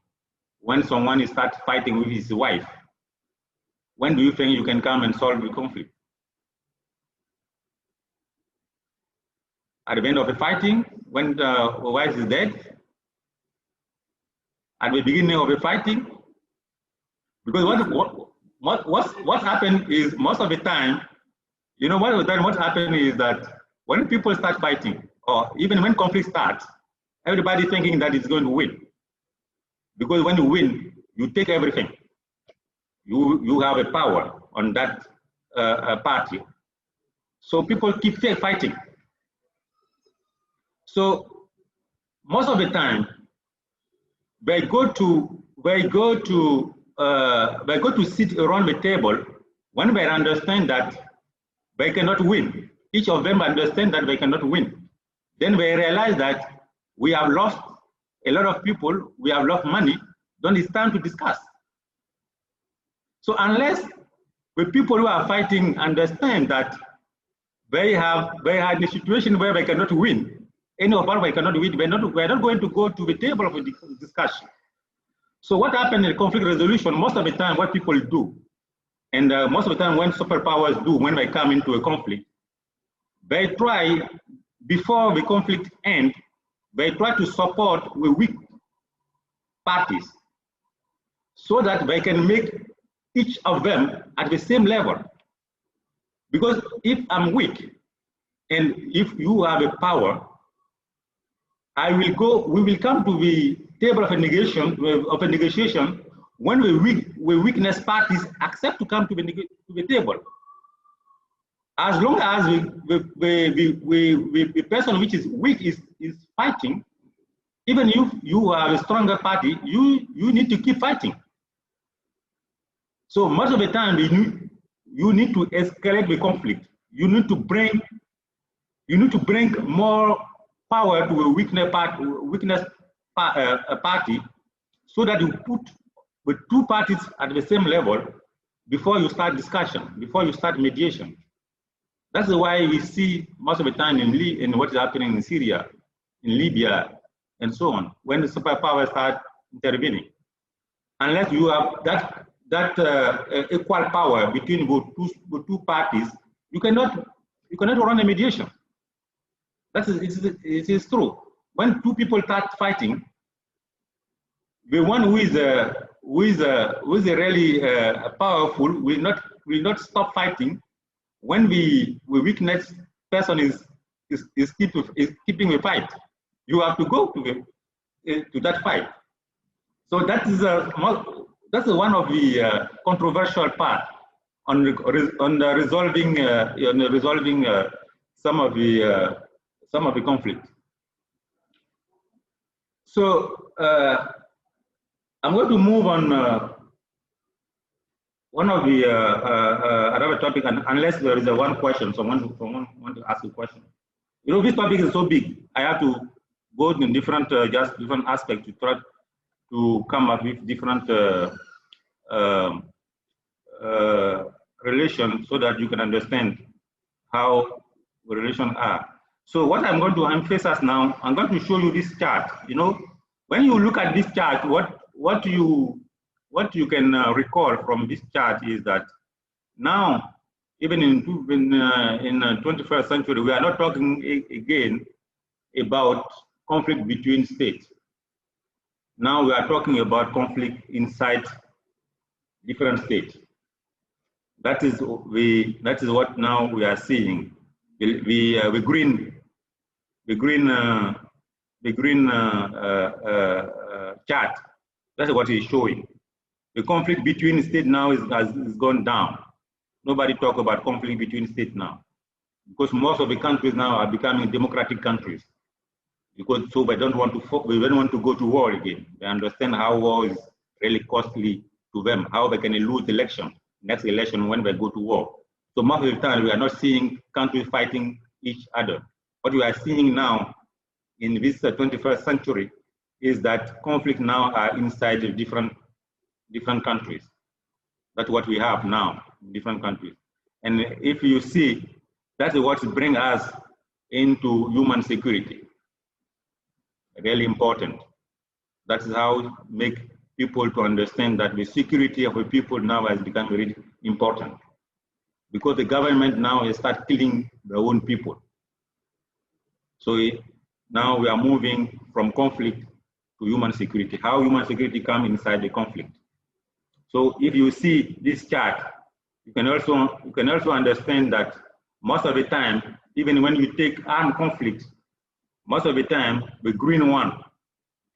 A: when someone starts fighting with his wife, when do you think you can come and solve the conflict? At the end of the fighting, when the wife is dead? At the beginning of the fighting? Because what happened is most of the time, you know, what happened is that when people start fighting, or even when conflict starts, everybody thinking that it's going to win. Because when you win, you take everything. You have a power on that party. So people keep fighting. So most of the time, they go to sit around the table when they understand that they cannot win. Each of them understand that they cannot win. Then they realize that we have lost a lot of people, we have lost money, then it's time to discuss. So unless the people who are fighting understand that they are in a situation where they cannot win, any of us cannot win, we're not going to go to the table of a discussion. So what happened in conflict resolution, most of the time what people do, and most of the time when superpowers do, when they come into a conflict, they try, before the conflict ends, they try to support the weak parties so that they can make each of them at the same level. Because if I'm weak, and if you have a power, we will come to the table of a negotiation when the weakness parties accept to come to the table. As long as the person which is weak is fighting, even if you are a stronger party, you need to keep fighting. So most of the time, you need to escalate the conflict. You need to bring more power to a weakness party, so that you put the two parties at the same level before you start discussion, before you start mediation. That's why we see most of the time in what is happening in Syria, in Libya, and so on, when the superpowers start intervening. Unless you have that equal power between the two parties, you cannot run a mediation. It is true. When two people start fighting, the one who is really powerful will not stop fighting. When the weakness person is keeping the fight, you have to go to that fight. So that's one of the controversial part on resolving some of the conflict. So I'm going to move on one of the another topic, unless there is one question, someone want to ask a question. You know, this topic is so big. I have to go in different different aspects to try to come up with different relations so that you can understand how the relations are. So what I'm going to emphasize now, I'm going to show you this chart. You know, when you look at this chart, what you can recall from this chart is that now, even in 21st century, we are not talking again about conflict between states. Now we are talking about conflict inside different states. That is what now we are seeing. The green chart. That's what it's showing. The conflict between states now has gone down. Nobody talk about conflict between states now, because most of the countries now are becoming democratic countries. Because so they don't want to go to war again. They understand how war is really costly to them, how they can lose next election when they go to war. So most of the time we are not seeing countries fighting each other. What we are seeing now in this 21st century is that conflict now are inside of different countries. That's what we have now in different countries. And if you see, that's what brings us into human security. Really important. That is how make people to understand that the security of the people now has become very important, because the government now has started killing their own people. So now we are moving from conflict to human security. How human security come inside the conflict. So if you see this chart, you can also understand that most of the time, even when you take armed conflict, most of the time the green one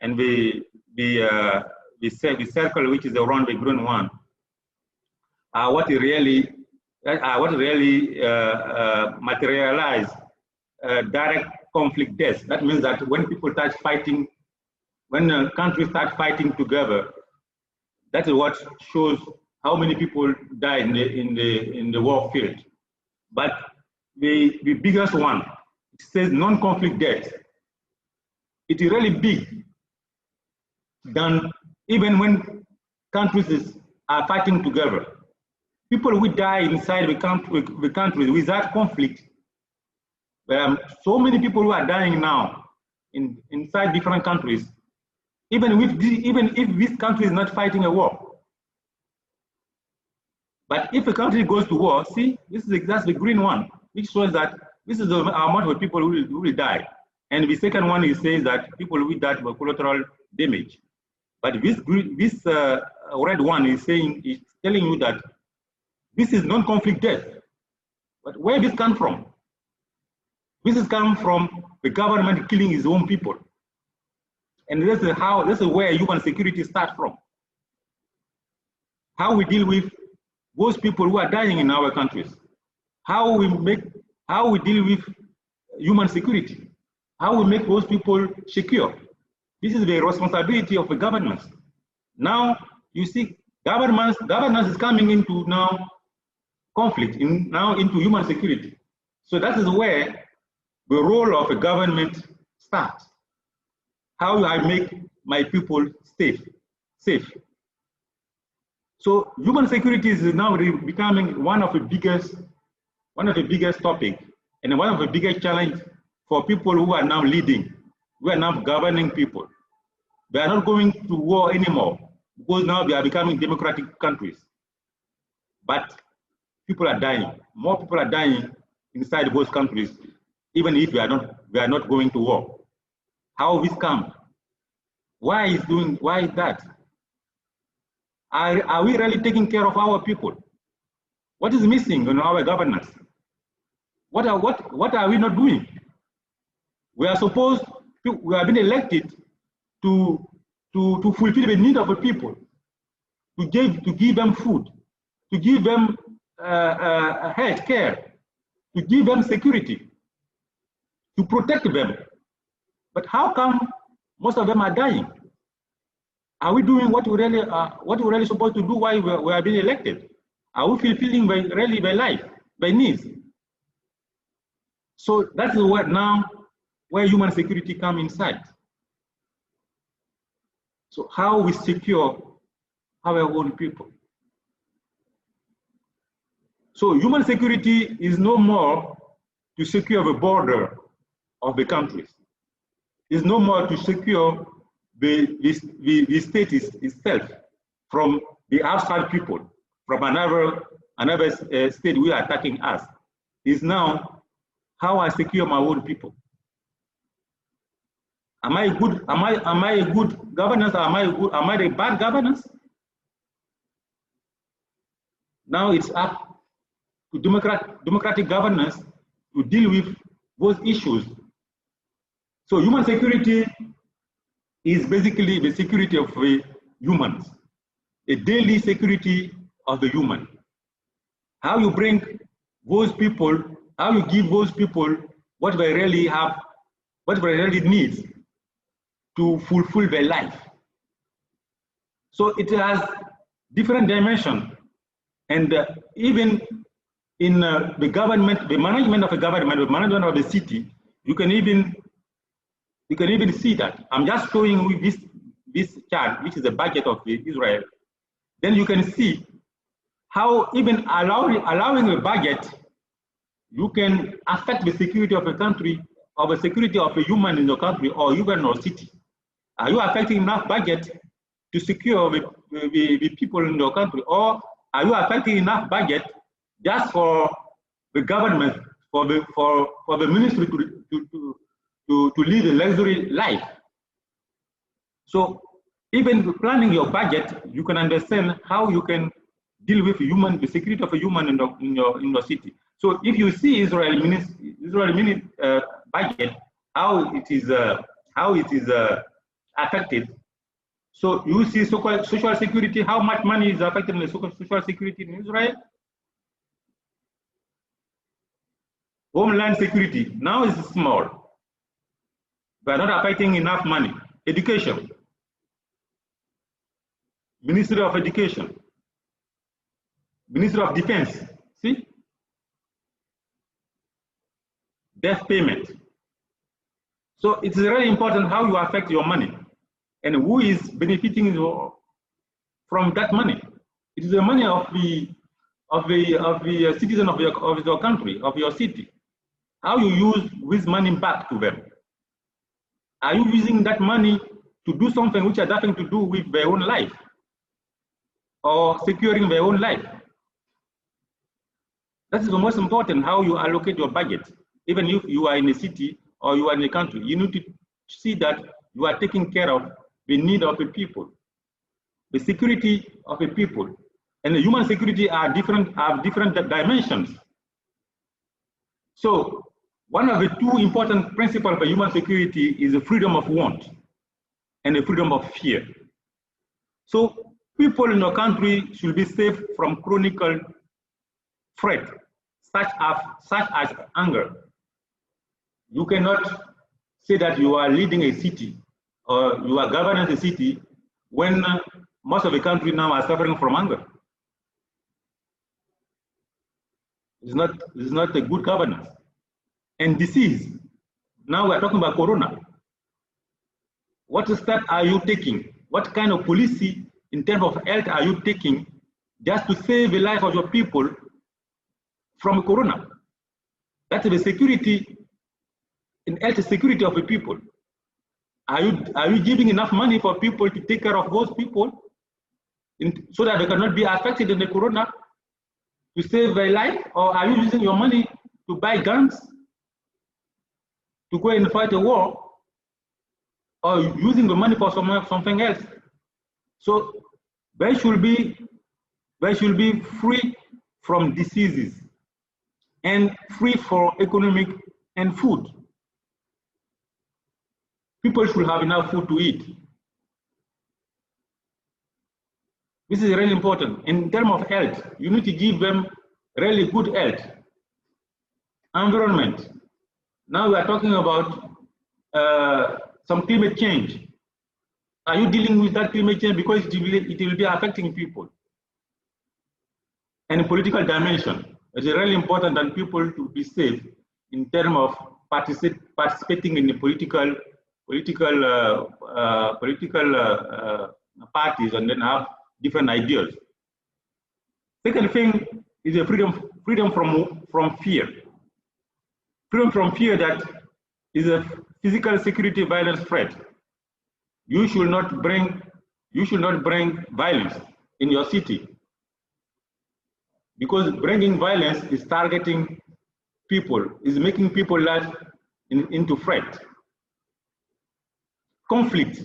A: and the circle which is around the green one are what really materialize direct conflict deaths. That means that when people start fighting, when countries start fighting together, that is what shows how many people die in the war field. But the biggest one, it says non-conflict death. It is really big than even when countries are fighting together. People who die inside the country without conflict. There are so many people who are dying now inside different countries even if this country is not fighting a war. But if a country goes to war, see, that's the green one, which shows that this is the amount of people who will die. And the second one is says that people will die by collateral damage. But this red one is telling you that this is non-conflict death. But where this come from? This has come from the government killing its own people. And this is where human security starts from. How we deal with those people who are dying in our countries. How we deal with human security. How we make those people secure. This is the responsibility of the governments. Now, you see, governance is coming into now conflict, into human security. So that is where the role of a government starts. How do I make my people safe? So human security is now becoming one of the biggest topic and one of the biggest challenge for people who are now leading, who are now governing people. They are not going to war anymore because now they are becoming democratic countries. But people are dying. More people are dying inside those countries, even if we are not going to war. How this come? Why is that? Are we really taking care of our people? What is missing in our governance? What are we not doing? We have been elected to fulfill the need of the people, to give them food, to give them health care, to give them security, to protect them. But how come most of them are dying? Are we doing what we really supposed to do while we are being elected? Are we fulfilling their life, their needs? So that's where human security comes inside. So how we secure our own people? So human security is no more to secure the border of the countries. It's no more to secure the state itself from the outside people, from another state who are attacking us. Is now how I secure my own people. Am I a good governance? Am I a bad governance? Now it's up to democratic governance to deal with those issues. So human security is basically the security of the humans, a daily security of the human. How you bring those people, how you give those people what they really have, what they really need to fulfill their life. So it has different dimensions. And even in the government, the management of the government, the management of the city, you can even see that. I'm just showing you this chart, which is the budget of Israel. Then you can see how even allowing a budget, you can affect the security of a country, or the security of a human in your country, or even your city. Are you affecting enough budget to secure the people in your country, or are you affecting enough budget just for the government, for the ministry to live a luxury life? So even planning your budget, you can understand how you can deal with the security of a human in your city. So if you see Israel budget, how it is affected. So you see social security, how much money is affected in the social security in Israel. Homeland security now is small. We are not affecting enough money. Education, Ministry of Education, Ministry of Defense, see? Death payment. So it's very important how you affect your money and who is benefiting from that money. It is the money of the citizen of your country, of your city. How you use this money back to them. Are you using that money to do something which has nothing to do with their own life or securing their own life. That is the most important, how you allocate your budget. Even if you are in a city or you are in a country, you need to see that you are taking care of the need of the people, the security of the people. And the human security have different dimensions. So one of the two important principles of human security is the freedom of want and the freedom of fear. So people in your country should be safe from chronic threat, such as hunger. You cannot say that you are leading a city or you are governing a city when most of the country now are suffering from hunger. It's not a good governance. And disease, now we're talking about corona. What step are you taking? What kind of policy in terms of health are you taking just to save the life of your people from corona? That's the security in health security of the people. Are you giving enough money for people to take care of those people so that they cannot be affected in the corona to save their life? Or are you using your money to buy guns to go and fight a war, or using the money for something else? So they should be free from diseases and free for economic and food. People should have enough food to eat. This is really important. In terms of health, you need to give them really good health. Environment. Now we are talking about some climate change. Are you dealing with that climate change? Because it will be affecting people. And political dimension. It is really important that people to be safe in terms of participating in the political parties and then have different ideas. Second thing is a freedom from fear. Freedom from fear that is a physical security violence threat. You should not bring violence in your city, because bringing violence is targeting people, is making people life into threat. Conflict.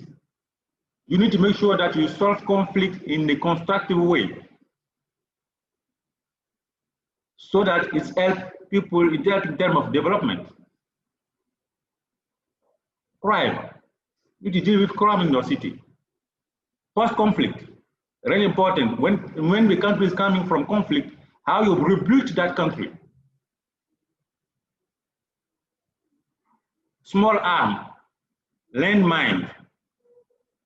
A: You need to make sure that you solve conflict in a constructive way, so that it's help people in terms of development. Crime. You need to deal with crime in your city. Post-conflict, really important. When the country is coming from conflict, how you rebuild that country. Small arm, landmine,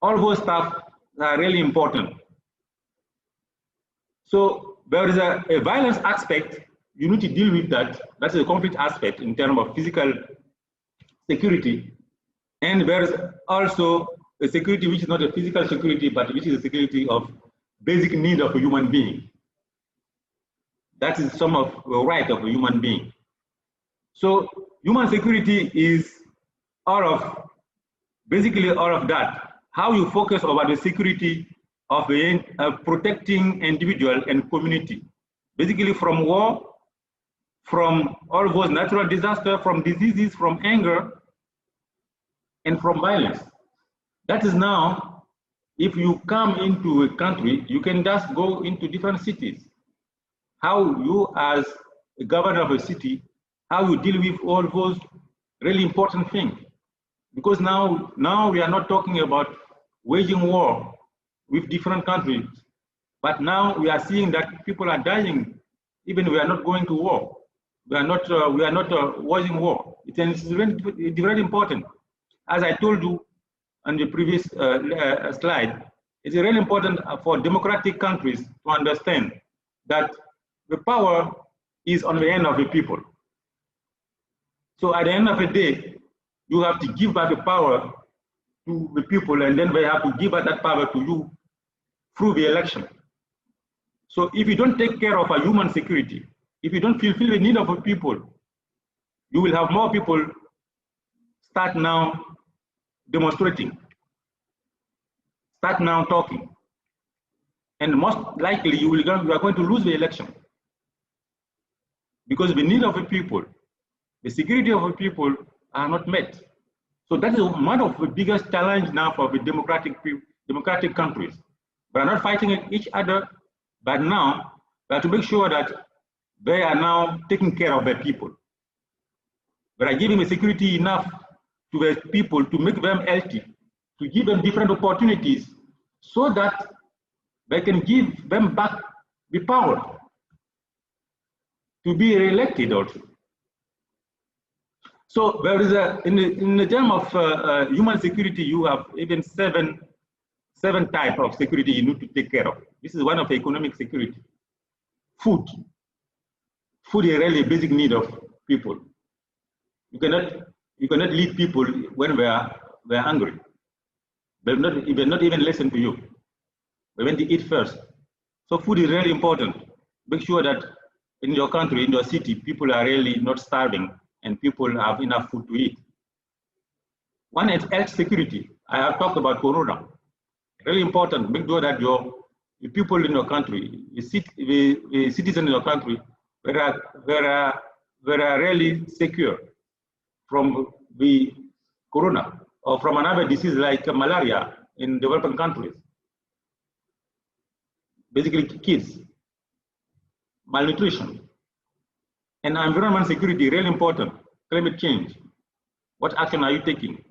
A: all those stuff are really important. So there is a violence aspect, you need to deal with that. That's a conflict aspect in terms of physical security. And there is also a security which is not a physical security, but which is a security of basic need of a human being. That is some of the right of a human being. So human security is basically all of that. How you focus over the security of protecting individual and community, basically from war, from all those natural disasters, from diseases, from anger, and from violence. That is now, if you come into a country, you can just go into different cities. How you as a governor of a city, how you deal with all those really important things. Because now we are not talking about waging war with different countries, but now we are seeing that people are dying, even we are not going to war. We are not waging war. It's very important. As I told you on the previous slide, it's really important for democratic countries to understand that the power is on the hand of the people. So at the end of the day, you have to give back the power to the people, and then they have to give back that power to you through the election. So if you don't take care of a human security, if you don't fulfill the need of the people, you will have more people start now demonstrating. start now talking. And most likely you are going to lose the election. Because the need of the people, the security of the people are not met. So that is one of the biggest challenges now for the democratic countries. They are not fighting each other, but now they have to make sure that they are now taking care of their people. They are giving the security enough to the people to make them healthy, to give them different opportunities so that they can give them back the power to be re-elected also. So there is in the term of human security, you have even seven types of security you need to take care of. This is one of the economic security. Food. Food is really a basic need of people. You cannot lead people when they are hungry. They will not even listen to you. They want to eat first. So food is really important. Make sure that in your country, in your city, people are really not starving and people have enough food to eat. One is health security. I have talked about Corona. Really important. Make sure that the people in your country, the citizens in your country, they are really secure from the Corona or from another disease like malaria in developing countries. Basically, kids, malnutrition, and environment security, really important. Climate change, what action are you taking?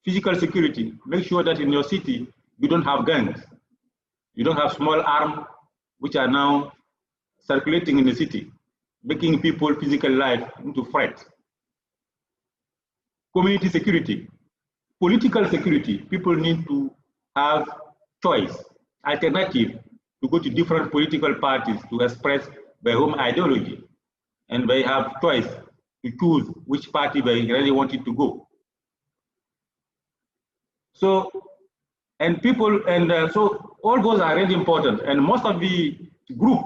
A: Physical security, make sure that in your city, you don't have guns. You don't have small arms, which are now circulating in the city, making people physical life into threat. Community security, political security, people need to have choice, alternative, to go to different political parties to express their own ideology. And they have choice to choose which party they really wanted to go. So, so all those are really important. And most of the group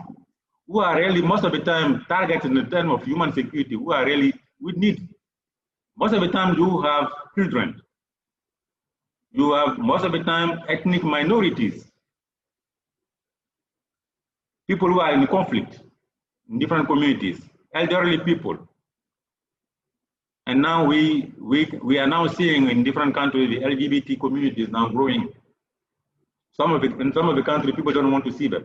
A: who are really most of the time targeted in terms of human security, who are really with need. Most of the time you have children. You have most of the time ethnic minorities. People who are in conflict in different communities, elderly people. And now we are now seeing in different countries the LGBT community is now growing. In some of the countries, people don't want to see them.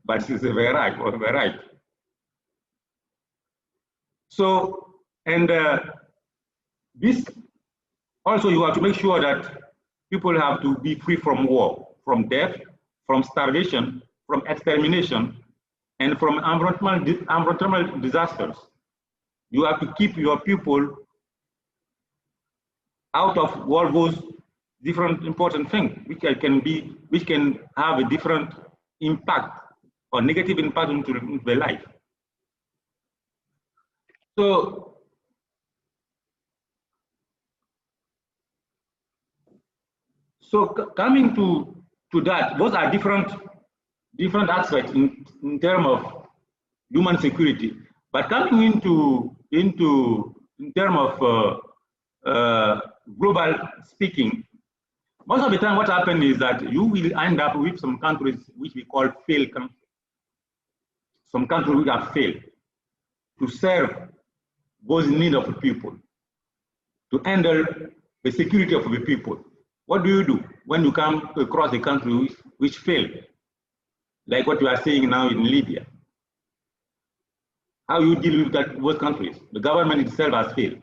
A: But it's very right. So, and this also you have to make sure that people have to be free from war, from death, from starvation, from extermination, and from environmental disasters. You have to keep your people out of all those different important things, which can have a different impact or negative impact into their life. So, coming to that, those are different aspects in terms of human security. But coming in terms of global speaking, most of the time what happens is that you will end up with some countries which we call failed countries. Some countries which have failed to serve those needs of the people, to handle the security of the people. What do you do when you come across a country which failed? Like what you are seeing now in Libya. How you deal with those countries? The government itself has failed.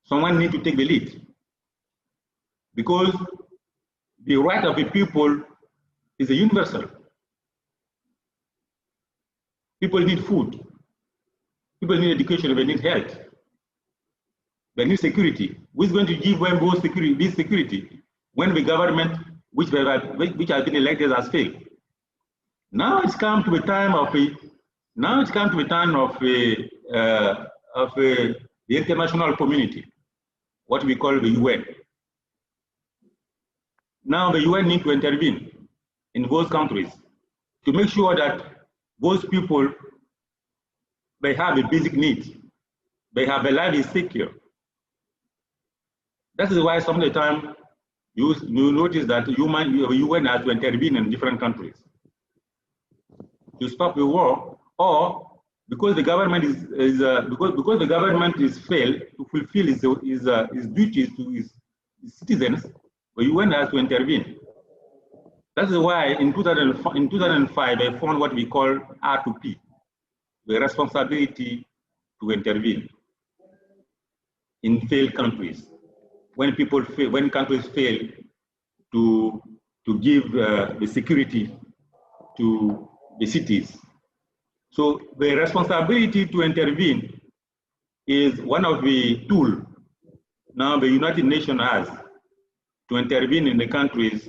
A: Someone needs to take the lead. Because the right of the people is a universal. People need food. People need education, they need health. They need security. Who is going to give them this security when the government which has been elected has failed? Now it's come to a time of the international community, what we call the UN. Now the UN needs to intervene in those countries to make sure that those people, they have a basic need. They have a life is secure. That is why some of the time you notice that UN has to intervene in different countries to stop the war, or because the government because the government is failed to fulfill its duties to its citizens, the UN has to intervene. That's why in 2005 I found what we call R2P, the responsibility to intervene in failed countries. When countries fail to give the security to the cities. So the responsibility to intervene is one of the tools now the United Nations has to intervene in the countries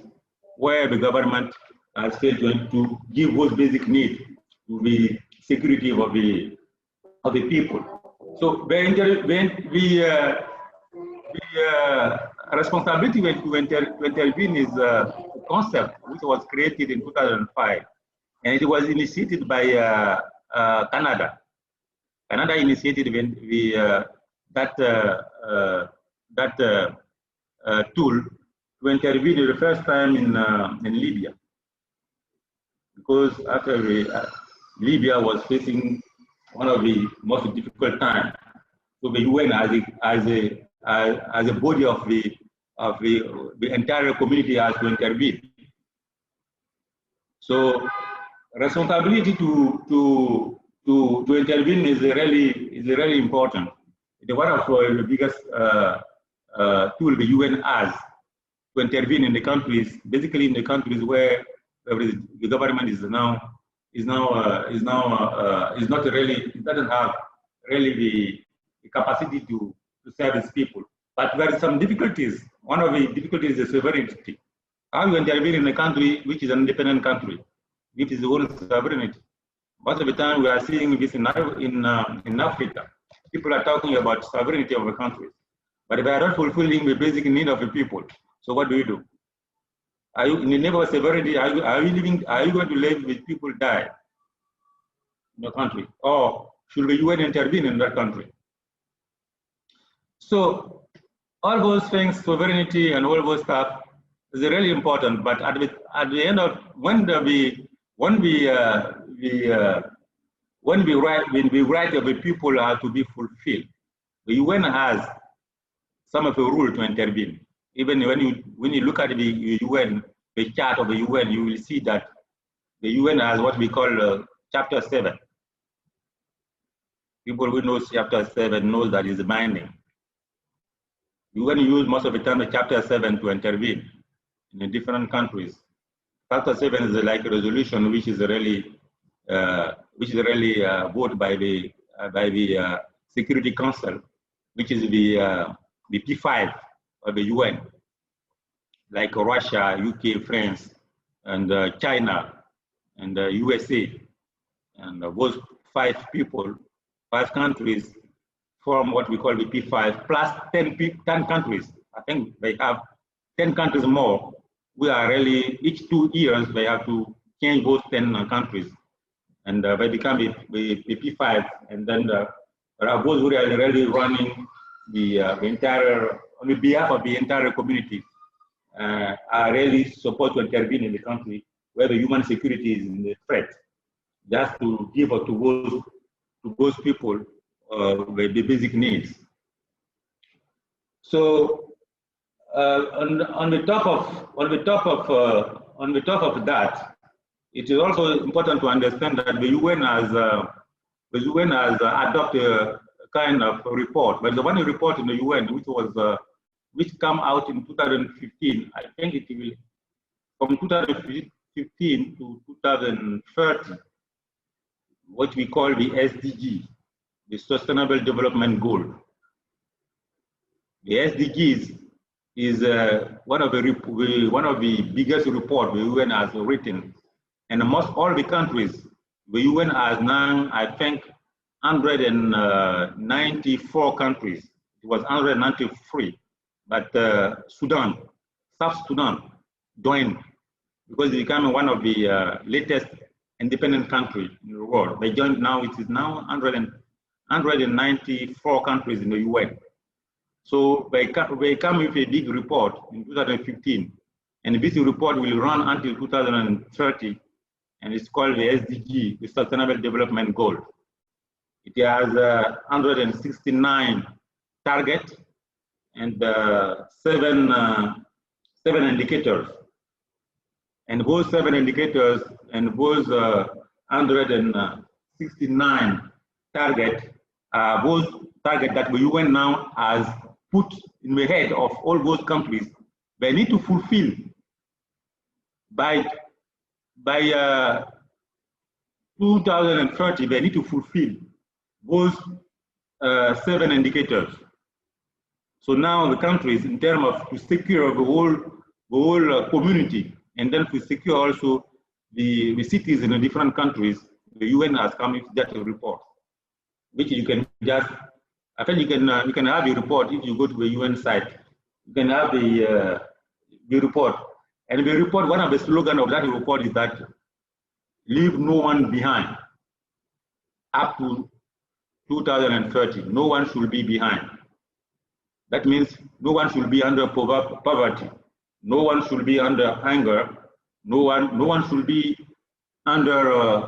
A: where the government has failed to give those basic needs to the security of the people. So the responsibility to intervene is a concept which was created in 2005, and it was initiated by Canada. Canada initiated that tool to intervene the first time in Libya, because after Libya was facing one of the most difficult times. So the UN as a body of the entire community has to intervene. So responsibility to intervene is really important. It's one of the biggest tools the UN has to intervene in the countries, basically in the countries where the government doesn't have really the capacity to serve its people. But there are some difficulties. One of the difficulties is sovereignty. How you intervene in a country which is an independent country, which is the own sovereignty. Most of the time we are seeing this in Africa. People are talking about sovereignty of the countries, but they are not fulfilling the basic need of the people. So what do? Are you in the name of sovereignty? Are you going to let the people die in the country, or should the UN intervene in that country? So all those things, sovereignty and all those stuff, is really important. But at the end of when we write of the people have to be fulfilled, the UN has some of the rules to intervene. Even when you look at the UN, the chart of the UN, you will see that the UN has what we call Chapter 7. People who know Chapter 7 knows that is binding. You UN use most of the time the Chapter 7 to intervene in different countries. Chapter 7 is like a resolution which is really voted by the Security Council, which is the P5 of the UN, like Russia, UK, France, and China, and USA, and those 5 countries form what we call the P5 plus 10 countries. I think they have 10 countries more. We are really, each 2 years, they have to change those 10 countries. And they become the P5. And then there are those who are really running the entire, on behalf of the entire community, are really supposed to intervene in the country where the human security is in the threat, just to give to those people the basic needs. So on the top of that, it is also important to understand that the UN has adopted a kind of report. But the one report in the UN, which came out in 2015, I think it will from 2015 to 2030, what we call the SDG, the Sustainable Development Goal. The SDGs is one of the biggest reports the UN has written, and almost all the countries, the UN has now, I think, 194 countries. It was 193, but South Sudan joined because it became one of the latest independent countries in the world. They joined now, it is now 194 countries in the UN. So they come with a big report in 2015, and this report will run until 2030, and it's called the SDG, the Sustainable Development Goal. It has 169 targets and seven indicators. And those 7 indicators and those 169 targets are those targets that the UN now has put in the head of all those countries. They need to fulfill by 2030. They need to fulfill those 7 indicators. So now the countries, in terms of to secure the whole community, and then to secure also the cities in the different countries, the UN has come with that report, which you can just, I think you can have a report if you go to the UN site. You can have the report. And the report, one of the slogans of that report is that leave no one behind up to 2030. No one should be behind. That means no one should be under poverty. No one should be under hunger. No one should be under.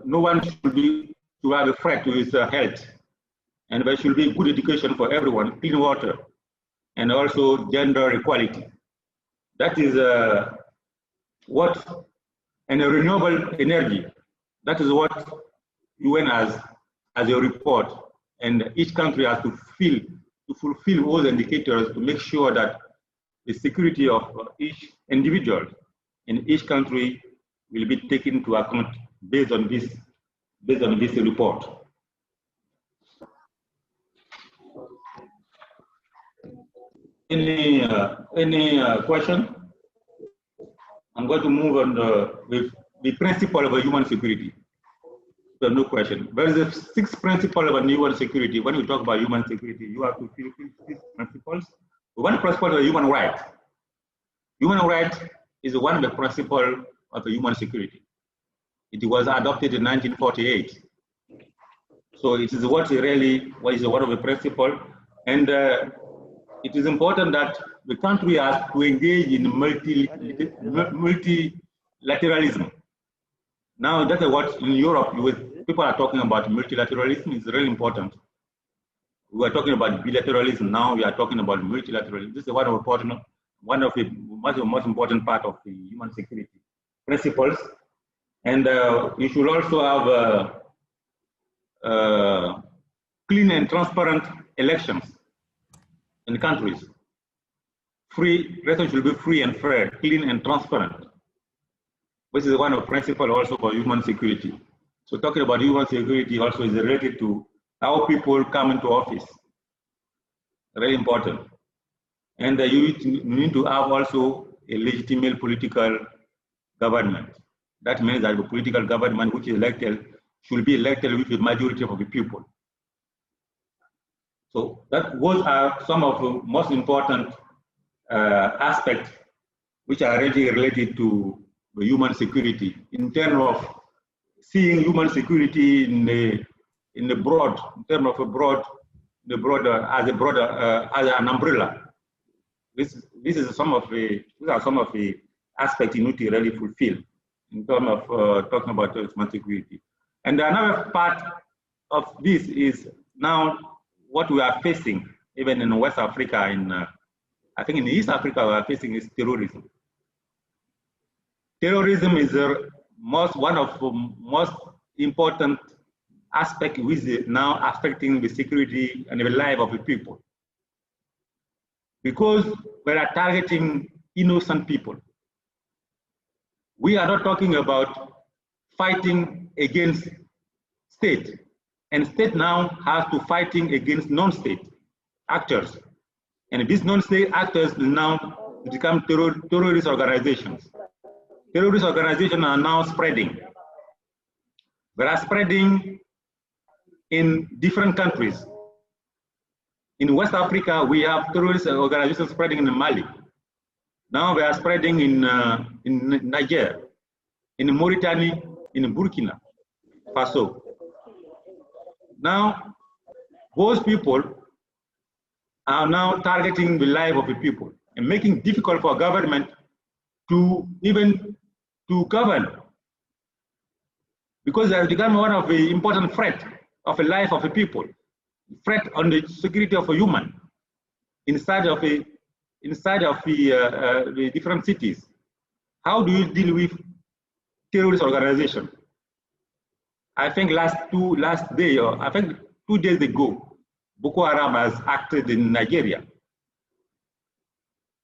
A: No one should be to have a threat to his health. And there should be good education for everyone, clean water, and also gender equality. That is and a renewable energy. That is what UN has as a report, and each country has to fulfill all the indicators to make sure that the security of each individual in each country will be taken into account based on this report. Any question? I'm going to move on with the principle of human security. So no question. There is a 6th principle of human security. When we talk about human security, you have to fulfill 6 principles. One principle of human right. Human right is one of the principles of human security. It was adopted in 1948. So it is what is one of the principles. And it is important that the country has to engage in multilateralism. Now, that's what in Europe, people are talking about multilateralism. It's really important. We were talking about bilateralism. Now we are talking about multilateralism. This is one of the most important part of the human security principles. And we should also have clean and transparent elections in countries. Elections should be free and fair, clean and transparent, which is one of the principles also for human security. So talking about human security also is related to how people come into office. Very important. And you need to have also a legitimate political government. That means that the political government which is elected should be elected with the majority of the people. So those are some of the most important aspects which are really related to the human security in terms of seeing human security in the broad, in terms of as an umbrella. These are some of the aspects in which we really fulfill in terms of talking about human security. And another part of this is now what we are facing, even in West Africa, I think in East Africa, we are facing is terrorism. Terrorism is one of the most important aspects which is now affecting the security and the life of the people. Because we are targeting innocent people. We are not talking about fighting against state. And state now has to fighting against non-state actors. And these non-state actors will now become terrorist organizations. Terrorist organizations are now spreading. They are spreading in different countries. In West Africa, we have terrorist organizations spreading in Mali. Now they are spreading in Niger, in Mauritania, in Burkina Faso. Now, those people, are now targeting the life of the people and making it difficult for government to even to govern, because they have become one of the important threats of the life of the people, threat on the security of a human inside of the different cities. How do you deal with terrorist organization? I think two days ago, Boko Haram has acted in Nigeria,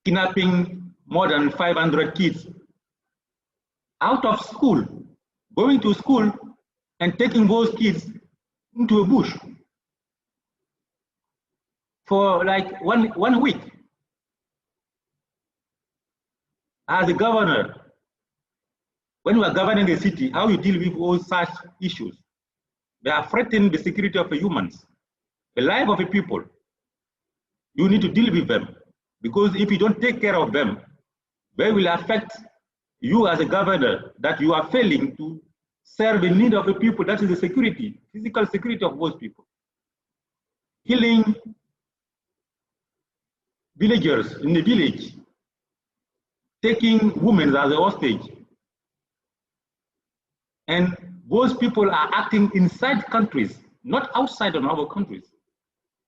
A: kidnapping more than 500 kids out of school, going to school and taking those kids into a bush for like one week. As a governor, when you are governing a city, how you deal with all such issues? They are threatening the security of the humans, the life of the people. You need to deal with them, because if you don't take care of them, they will affect you as a governor, that you are failing to serve the need of the people, that is the security, physical security of those people. Killing villagers in the village, taking women as a hostage. And those people are acting inside countries, not outside of our countries.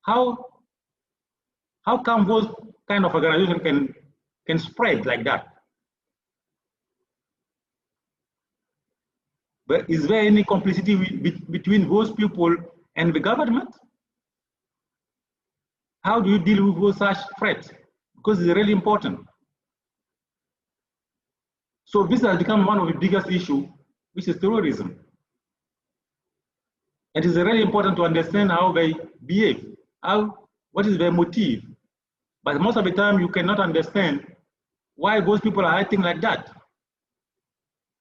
A: How come those kind of organizations can spread like that? But is there any complicity between those people and the government? How do you deal with those such threats? Because it's really important. So this has become one of the biggest issues, which is terrorism. It is really important to understand how they behave, what is their motive. But most of the time, you cannot understand why those people are acting like that.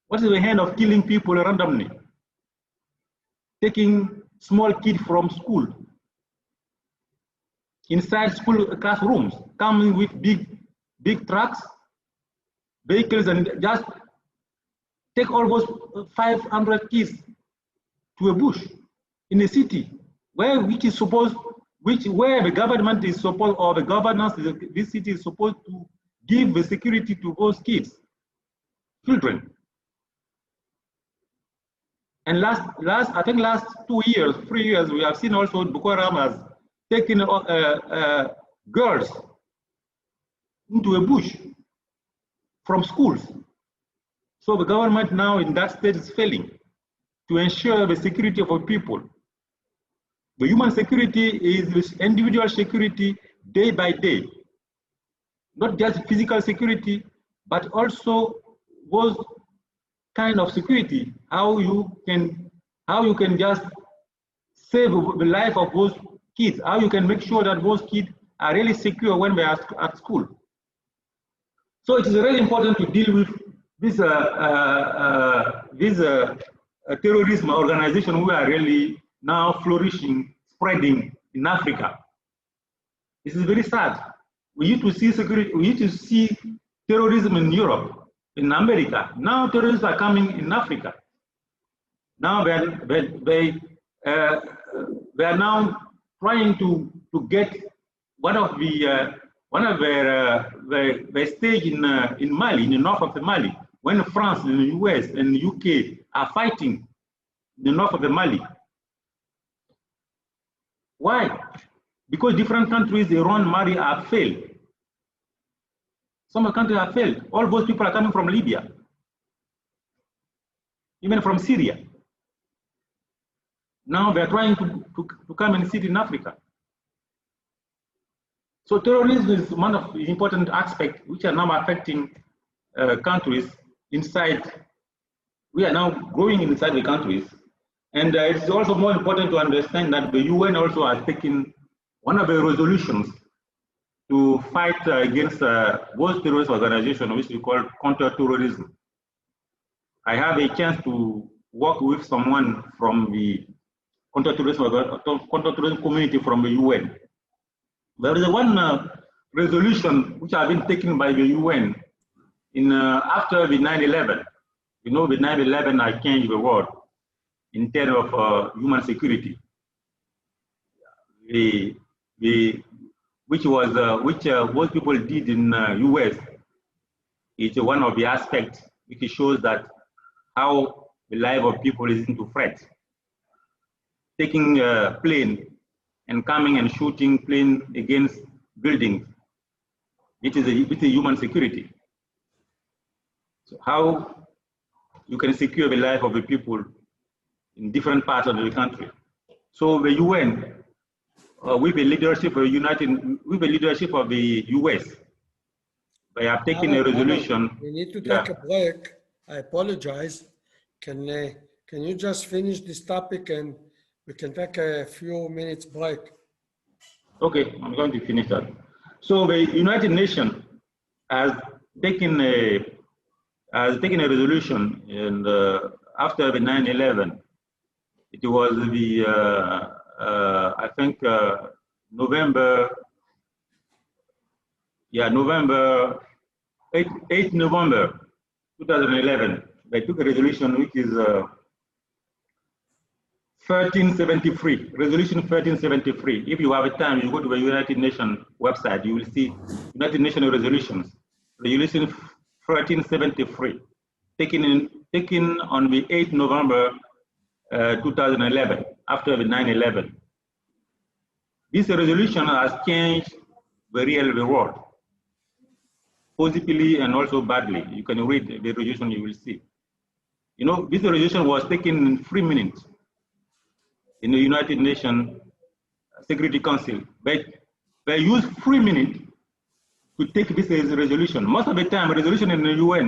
A: What is the end of killing people randomly? Taking small kids from school, inside school classrooms, coming with big trucks, vehicles, and just take all those 500 kids to a bush in a city where the government is supposed, or the governance of this city is supposed to give the security to those kids, children. And I think last 2 years, 3 years, we have seen also Boko Haram has taken girls into a bush from schools. So the government now in that state is failing to ensure the security of our people. The human security is individual security day by day, not just physical security, but also those kind of security, how you can just save the life of those kids, how you can make sure that those kids are really secure when they are at school. So it is really important to deal with this terrorism organization who are really now flourishing, spreading in Africa. This is very sad. We used to see terrorism in Europe, in America. Now terrorists are coming in Africa. Now they are now trying to get one of their stage in Mali, in the north of the Mali, when France and the US and the UK are fighting in the north of the Mali. Why? Because different countries, Iran, Mali, have failed. Some countries have failed. All those people are coming from Libya, even from Syria. Now they're trying to come and sit in Africa. So terrorism is one of the important aspects which are now affecting countries inside. We are now growing inside the countries. And it's also more important to understand that the UN also has taken one of the resolutions to fight against those terrorist organizations, which we call counter-terrorism. I have a chance to work with someone from the counter-terrorism community from the UN. There is one resolution which has been taken by the UN after the 9/11. You know, the 9/11 has changed the world in terms of human security. We which most people did in US, is one of the aspects which shows that how the life of people is into threat. Taking a plane and coming and shooting plane against buildings, it is a human security. So how you can secure the life of the people in different parts of the country. So the UN, with the leadership of the US, they have taken a resolution.
E: We need to take a break. I apologize. Can you just finish this topic and we can take a few minutes break? Okay,
A: I'm going to finish that. So the United Nations has taken a resolution, and after the 9/11, it was the I think November 8 November 2011. They took a resolution which is 1373, resolution 1373. If you have a time, you go to the United Nations website, you will see United Nations resolutions. Resolution 1373, taken on the 8th November 2011, after the 9/11. This resolution has changed the real world, positively and also badly. You can read the resolution, you will see. You know, this resolution was taken in 3 minutes in the United Nations Security Council. But they used 3 minutes to take this resolution. Most of the time, resolution in the UN,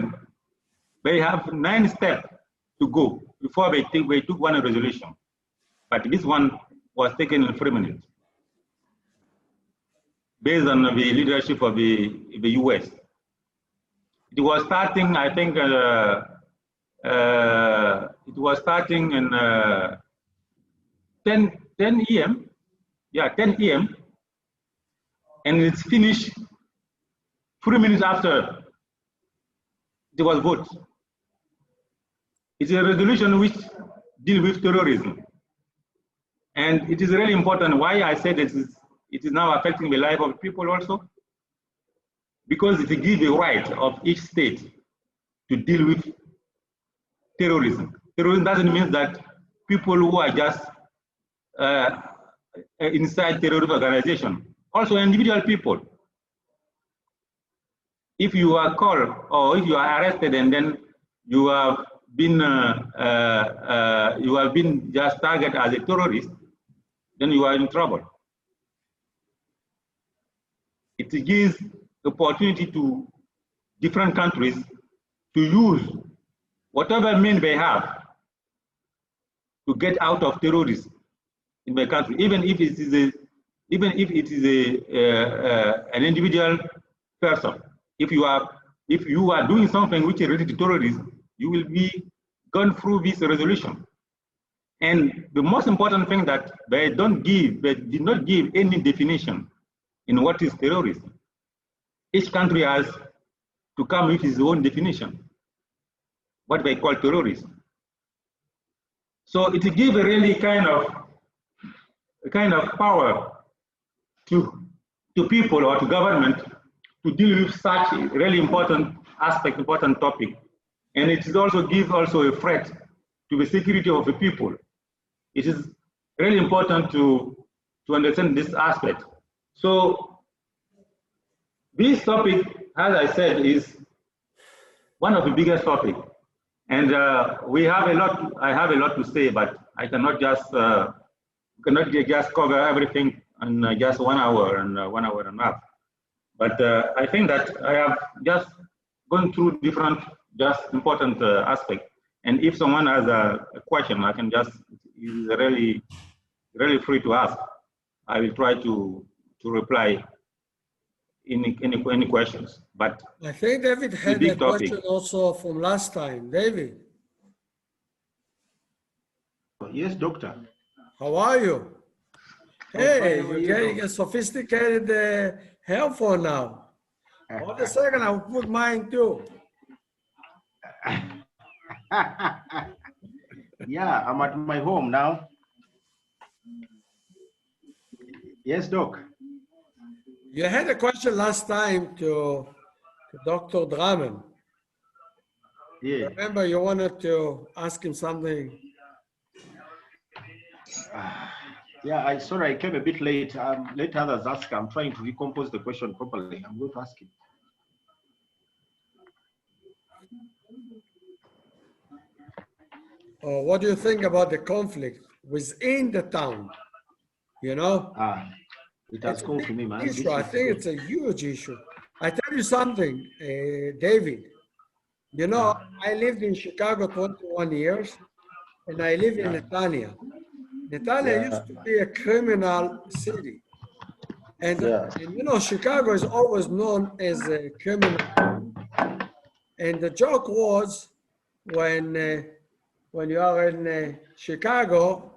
A: they have 9 steps to go before they took one resolution. But this one was taken in 3 minutes, based on the leadership of the US. It was starting, I think, it was starting in 10 a.m. Yeah, 10 a.m. And it's finished 3 minutes after it was voted. It's a resolution which deals with terrorism. And it is really important why I said it is now affecting the life of people also, because it gives the right of each state to deal with terrorism. Terrorism doesn't mean that people who are just inside terrorist organization, also individual people. If you are called or if you are arrested and then you have been just targeted as a terrorist, then you are in trouble. It gives opportunity to different countries to use whatever means they have to get out of terrorism in the country, even if it is an individual person. If you are doing something which is related to terrorism, you will be gone through this resolution. And the most important thing that they did not give any definition in what is terrorism. Each country has to come with its own definition, what they call terrorism. So it gives a really kind of power to people or to government to deal with such a really important aspect, important topic. And it also gives a threat to the security of the people. It is really important to understand this aspect. So this topic, as I said, is one of the biggest topics. And I have a lot to say, but I cannot just cover everything in just 1 hour and 1 hour and a half. But I think that I have just gone through different, just important aspects. And if someone has a question, I can just, is really free to ask. I will try to reply any questions. But
E: I think David had a question also from last time. David.
F: Yes, doctor.
E: How are you? Hey, you're getting a sophisticated hairphone now. Hold a second, I'll put mine too.
F: Yeah, I'm at my home now. Yes, Doc.
E: You had a question last time to Dr. Draman.
F: Yeah.
E: Remember, you wanted to ask him something.
F: Yeah, sorry, I came a bit late. Let others ask. I'm trying to recompose the question properly. I'm going to ask it.
E: What do you think about the conflict within the town? You know?
F: It has come to me, man.
E: Issue. I think it's a huge issue. I tell you something, David. You know, I lived in Chicago 21 years, and I live in Netanya. Netanya used to be a criminal city. And you know, Chicago is always known as a criminal. And the joke was when you are in Chicago,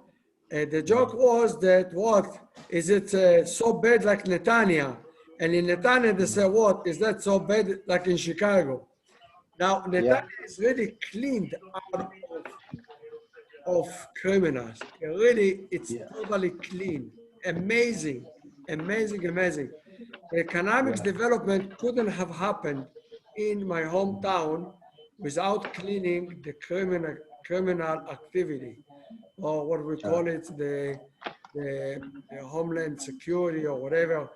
E: the joke was that what is it so bad like Netanya? And in Netanya they say, what is that so bad like in Chicago? Now Netanya is really cleaned out of criminals. It's totally clean. Amazing, amazing, amazing. The economic development couldn't have happened in my hometown without cleaning the criminal activity, or what we call it, the homeland security or whatever.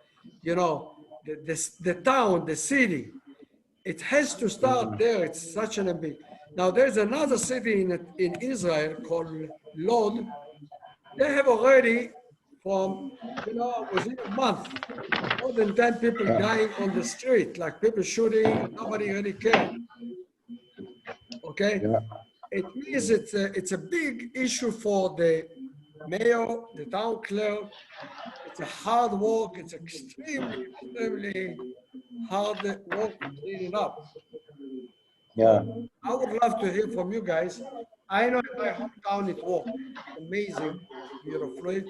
E: You know, the town, the city, it has to start there. It's such an big. Now there's another city in Israel called Lod. They have already, from, you know, within a month, more than 10 people dying on the street, like people shooting, nobody really cares. Okay? It means it's a big issue for the mayor, the town clerk. It's a hard work. It's extremely, extremely hard work to clean it up. I would love to hear from you guys. I know in my hometown it works amazing, beautifully.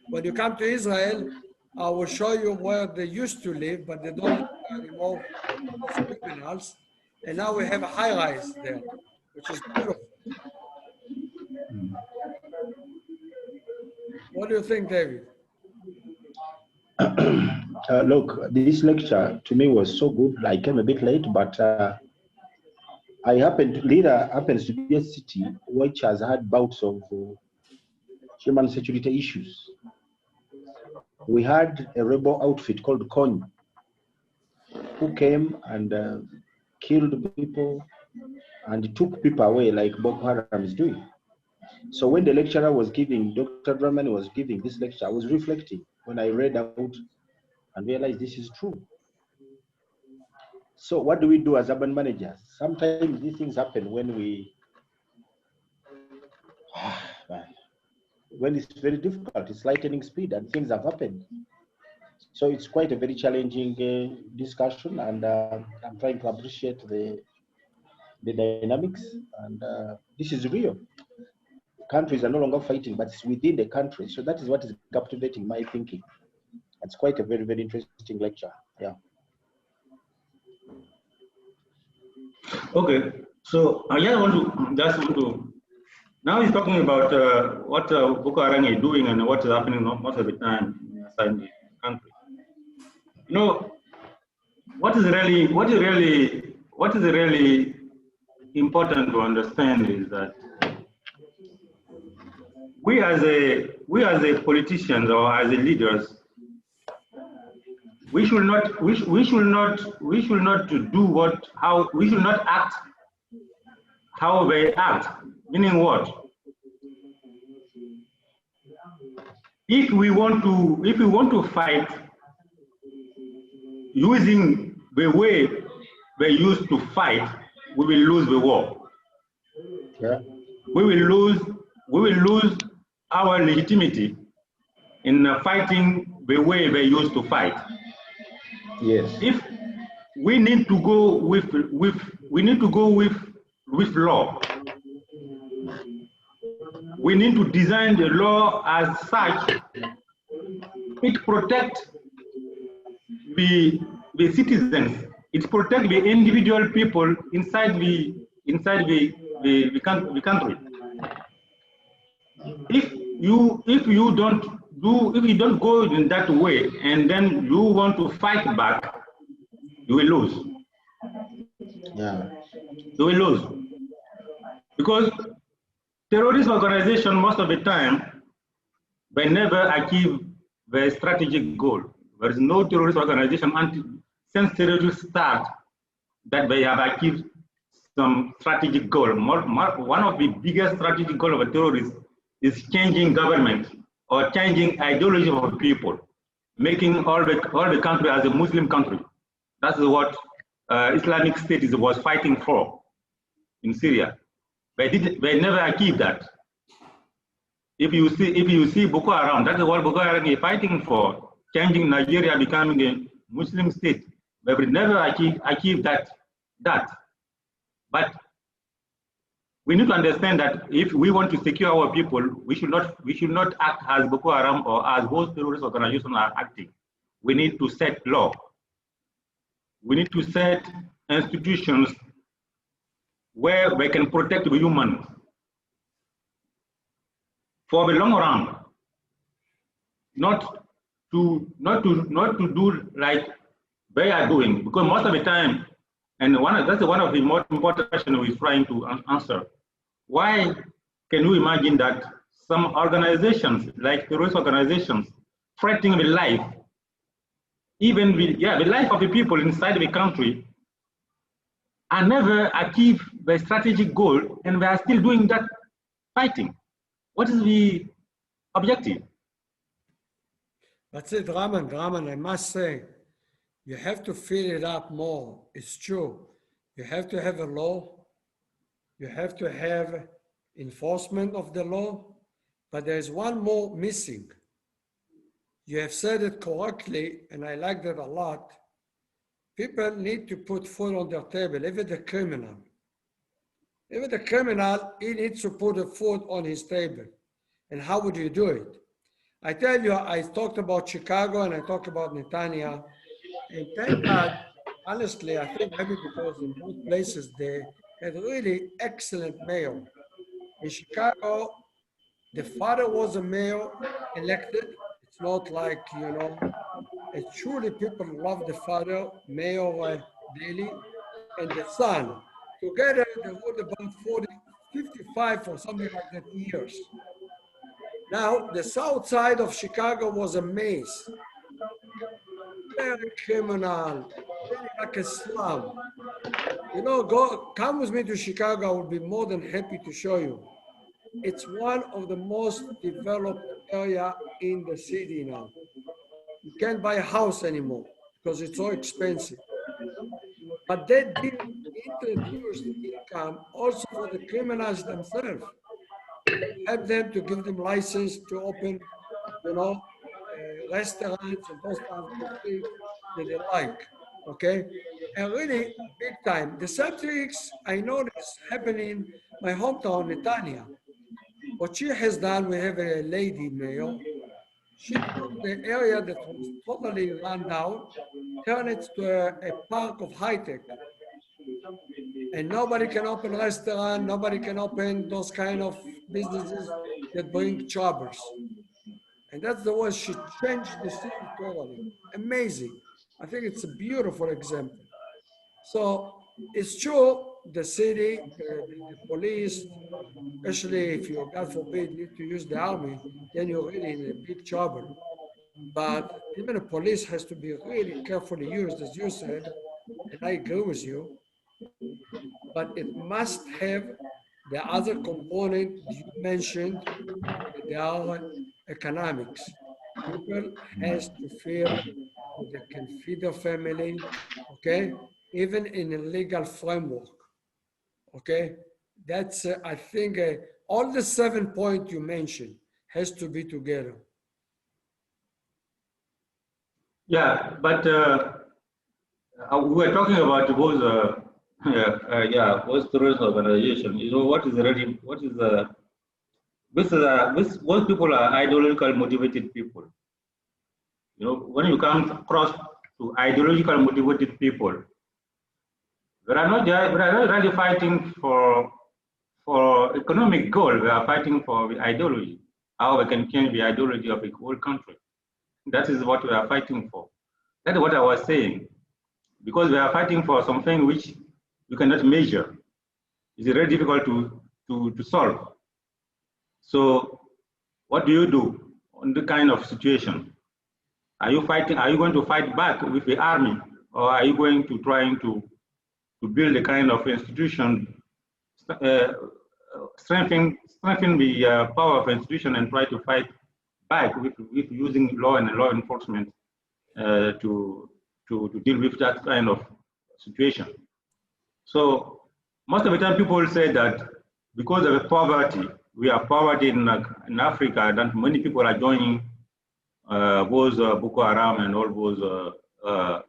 E: When you come to Israel, I will show you where they used to live, but they don't live anymore. It's criminals. And now we have a high-rise there, which is beautiful. What do you think, David?
F: Look, this lecture to me was so good. I came a bit late, but Lira happens to be a city which has had bouts of human security issues. We had a rebel outfit called Kony who came and killed people and took people away like Boko Haram is doing. So when the lecturer was giving, Dr. Draman was giving this lecture, I was reflecting when I read out and realized this is true. So what do we do as urban managers? Sometimes these things happen when it's very difficult, it's lightning speed and things have happened. So it's quite a very challenging discussion, and I'm trying to appreciate the dynamics, and this is real. Countries are no longer fighting, but it's within the country. So that is what is captivating my thinking. It's quite a very, very interesting lecture. Yeah.
A: Okay, so I just want to. Now he's talking about what Boko Haram is doing and what is happening most of the time inside the country. You know, what is really important to understand is that we as a politicians or as a leaders, we should not act how they act. Meaning what? If we want to fight using the way they used to fight, we will lose the war.
F: Yeah.
A: We will lose our legitimacy in fighting the way they used to fight.
F: Yes.
A: If we need to go with law. We need to design the law as such it protects the citizens. It protects the individual people inside the country. If you don't if you don't go in that way, and then you want to fight back, you will lose.
F: Yeah.
A: You will lose. Because terrorist organization, most of the time, they never achieve the strategic goal. There is no terrorist organization since terrorists start that they have achieved some strategic goal. One of the biggest strategic goals of a terrorist is changing government or changing ideology of people, making all the country as a Muslim country. That's what Islamic State was fighting for in Syria. They never achieved that. If you see Boko Haram, that is what Boko Haram is fighting for, changing Nigeria, becoming a Muslim state. They will never achieve that. But we need to understand that if we want to secure our people, we should not act as Boko Haram or as those terrorist organizations are acting. We need to set law. We need to set institutions where we can protect the human for the long run, not to do like they are doing, because most of the time, and that's one of the most important questions we're trying to answer. Why can you imagine that some organizations, like terrorist organizations, threatening the life, even the life of the people inside the country, and never achieve the strategic goal, and they are still doing that fighting? What is the objective?
E: That's it, Raman. I must say, you have to fill it up more. It's true. You have to have a law. You have to have enforcement of the law. But there's one more missing. You have said it correctly, and I like that a lot. People need to put food on their table, even the criminal. Even the criminal, he needs to put the food on his table. And how would you do it? I tell you, I talked about Chicago and I talked about Netanya. And thank God, honestly, I think maybe because in both places they had really excellent mayor. In Chicago, the father was a mayor elected. It's not like, and truly people love the father, Mayor Daley, and the son. Together, they were about 55 or something like that years. Now, the south side of Chicago was a maze. Very criminal, very like a slum. Come with me to Chicago, I will be more than happy to show you. It's one of the most developed area in the city now. You can't buy a house anymore because it's so expensive. But they didn't introduce income also for the criminals themselves. Help them to give them license to open, restaurants and those kinds of things that they like, okay? And really, big time. The same things I noticed happening in my hometown, Netanya. What she has done, we have a lady mayor. She took the area that was totally run down, turned it to a park of high tech. And nobody can open a restaurant, nobody can open those kind of businesses that bring jobbers. And that's the way she changed the city totally. Amazing. I think it's a beautiful example. So it's true, the city, the police, especially if you, God forbid, need to use the army, then you're really in a big trouble. But even the police has to be really carefully used, as you said, and I agree with you. But it must have the other component you mentioned, they are economics. People has to feel that they can feed their family, okay? Even in a legal framework, okay? That's, I think, all the 7 points you mentioned has to be together.
A: Yeah, but we were talking about those, those terrorist organization. Most people are ideological motivated people. When you come across to ideological motivated people, they are not really fighting for economic goal. They are fighting for the ideology. how we can change the ideology of the whole country. That is what we are fighting for. That's what I was saying. Because we are fighting for something which you cannot measure. It's very difficult to solve. So what do you do on the kind of situation? Are you going to fight back with the army, or are you going to trying to build a kind of institution, strengthen the power of institution and try to fight back with using law and law enforcement to deal with that kind of situation? So most of the time people say that because of the poverty, we have poverty in Africa, that many people are joining those Boko Haram and all those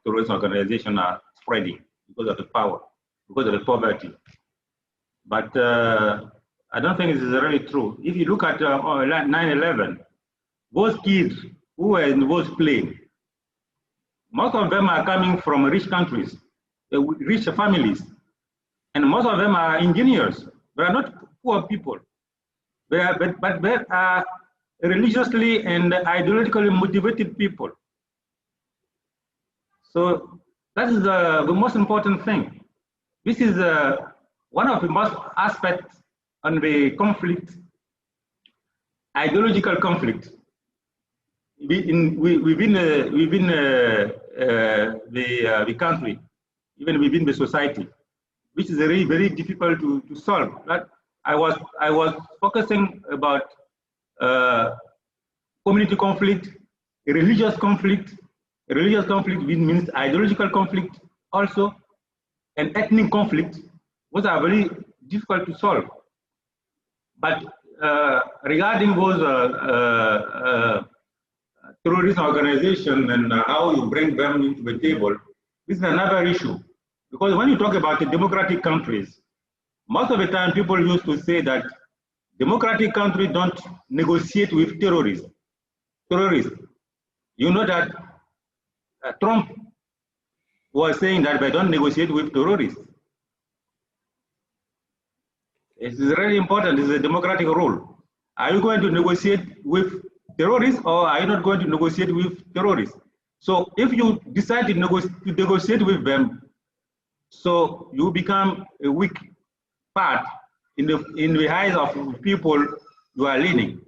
A: terrorist organizations are spreading because of the power, because of the poverty. But I don't think this is really true. If you look at 9/11, those kids who were in those planes, most of them are coming from rich countries, rich families, and most of them are engineers. They are not poor people. But they are religiously and ideologically motivated people. So that is the most important thing. This is one of the most aspects on the conflict, ideological conflict within the country, even within the society, which is very, very difficult to solve. That I was focusing about community conflict, religious conflict. Religious conflict means ideological conflict also, and ethnic conflict, which are very difficult to solve. But regarding those terrorist organizations and how you bring them into the table, this is another issue. Because when you talk about the democratic countries, most of the time people used to say that democratic countries don't negotiate with terrorists. You know that Trump was saying that they don't negotiate with terrorists. It is really important. It's a democratic rule. Are you going to negotiate with terrorists, or are you not going to negotiate with terrorists? So if you decide to negotiate with them, so you become a weak part in the eyes of people you are leading.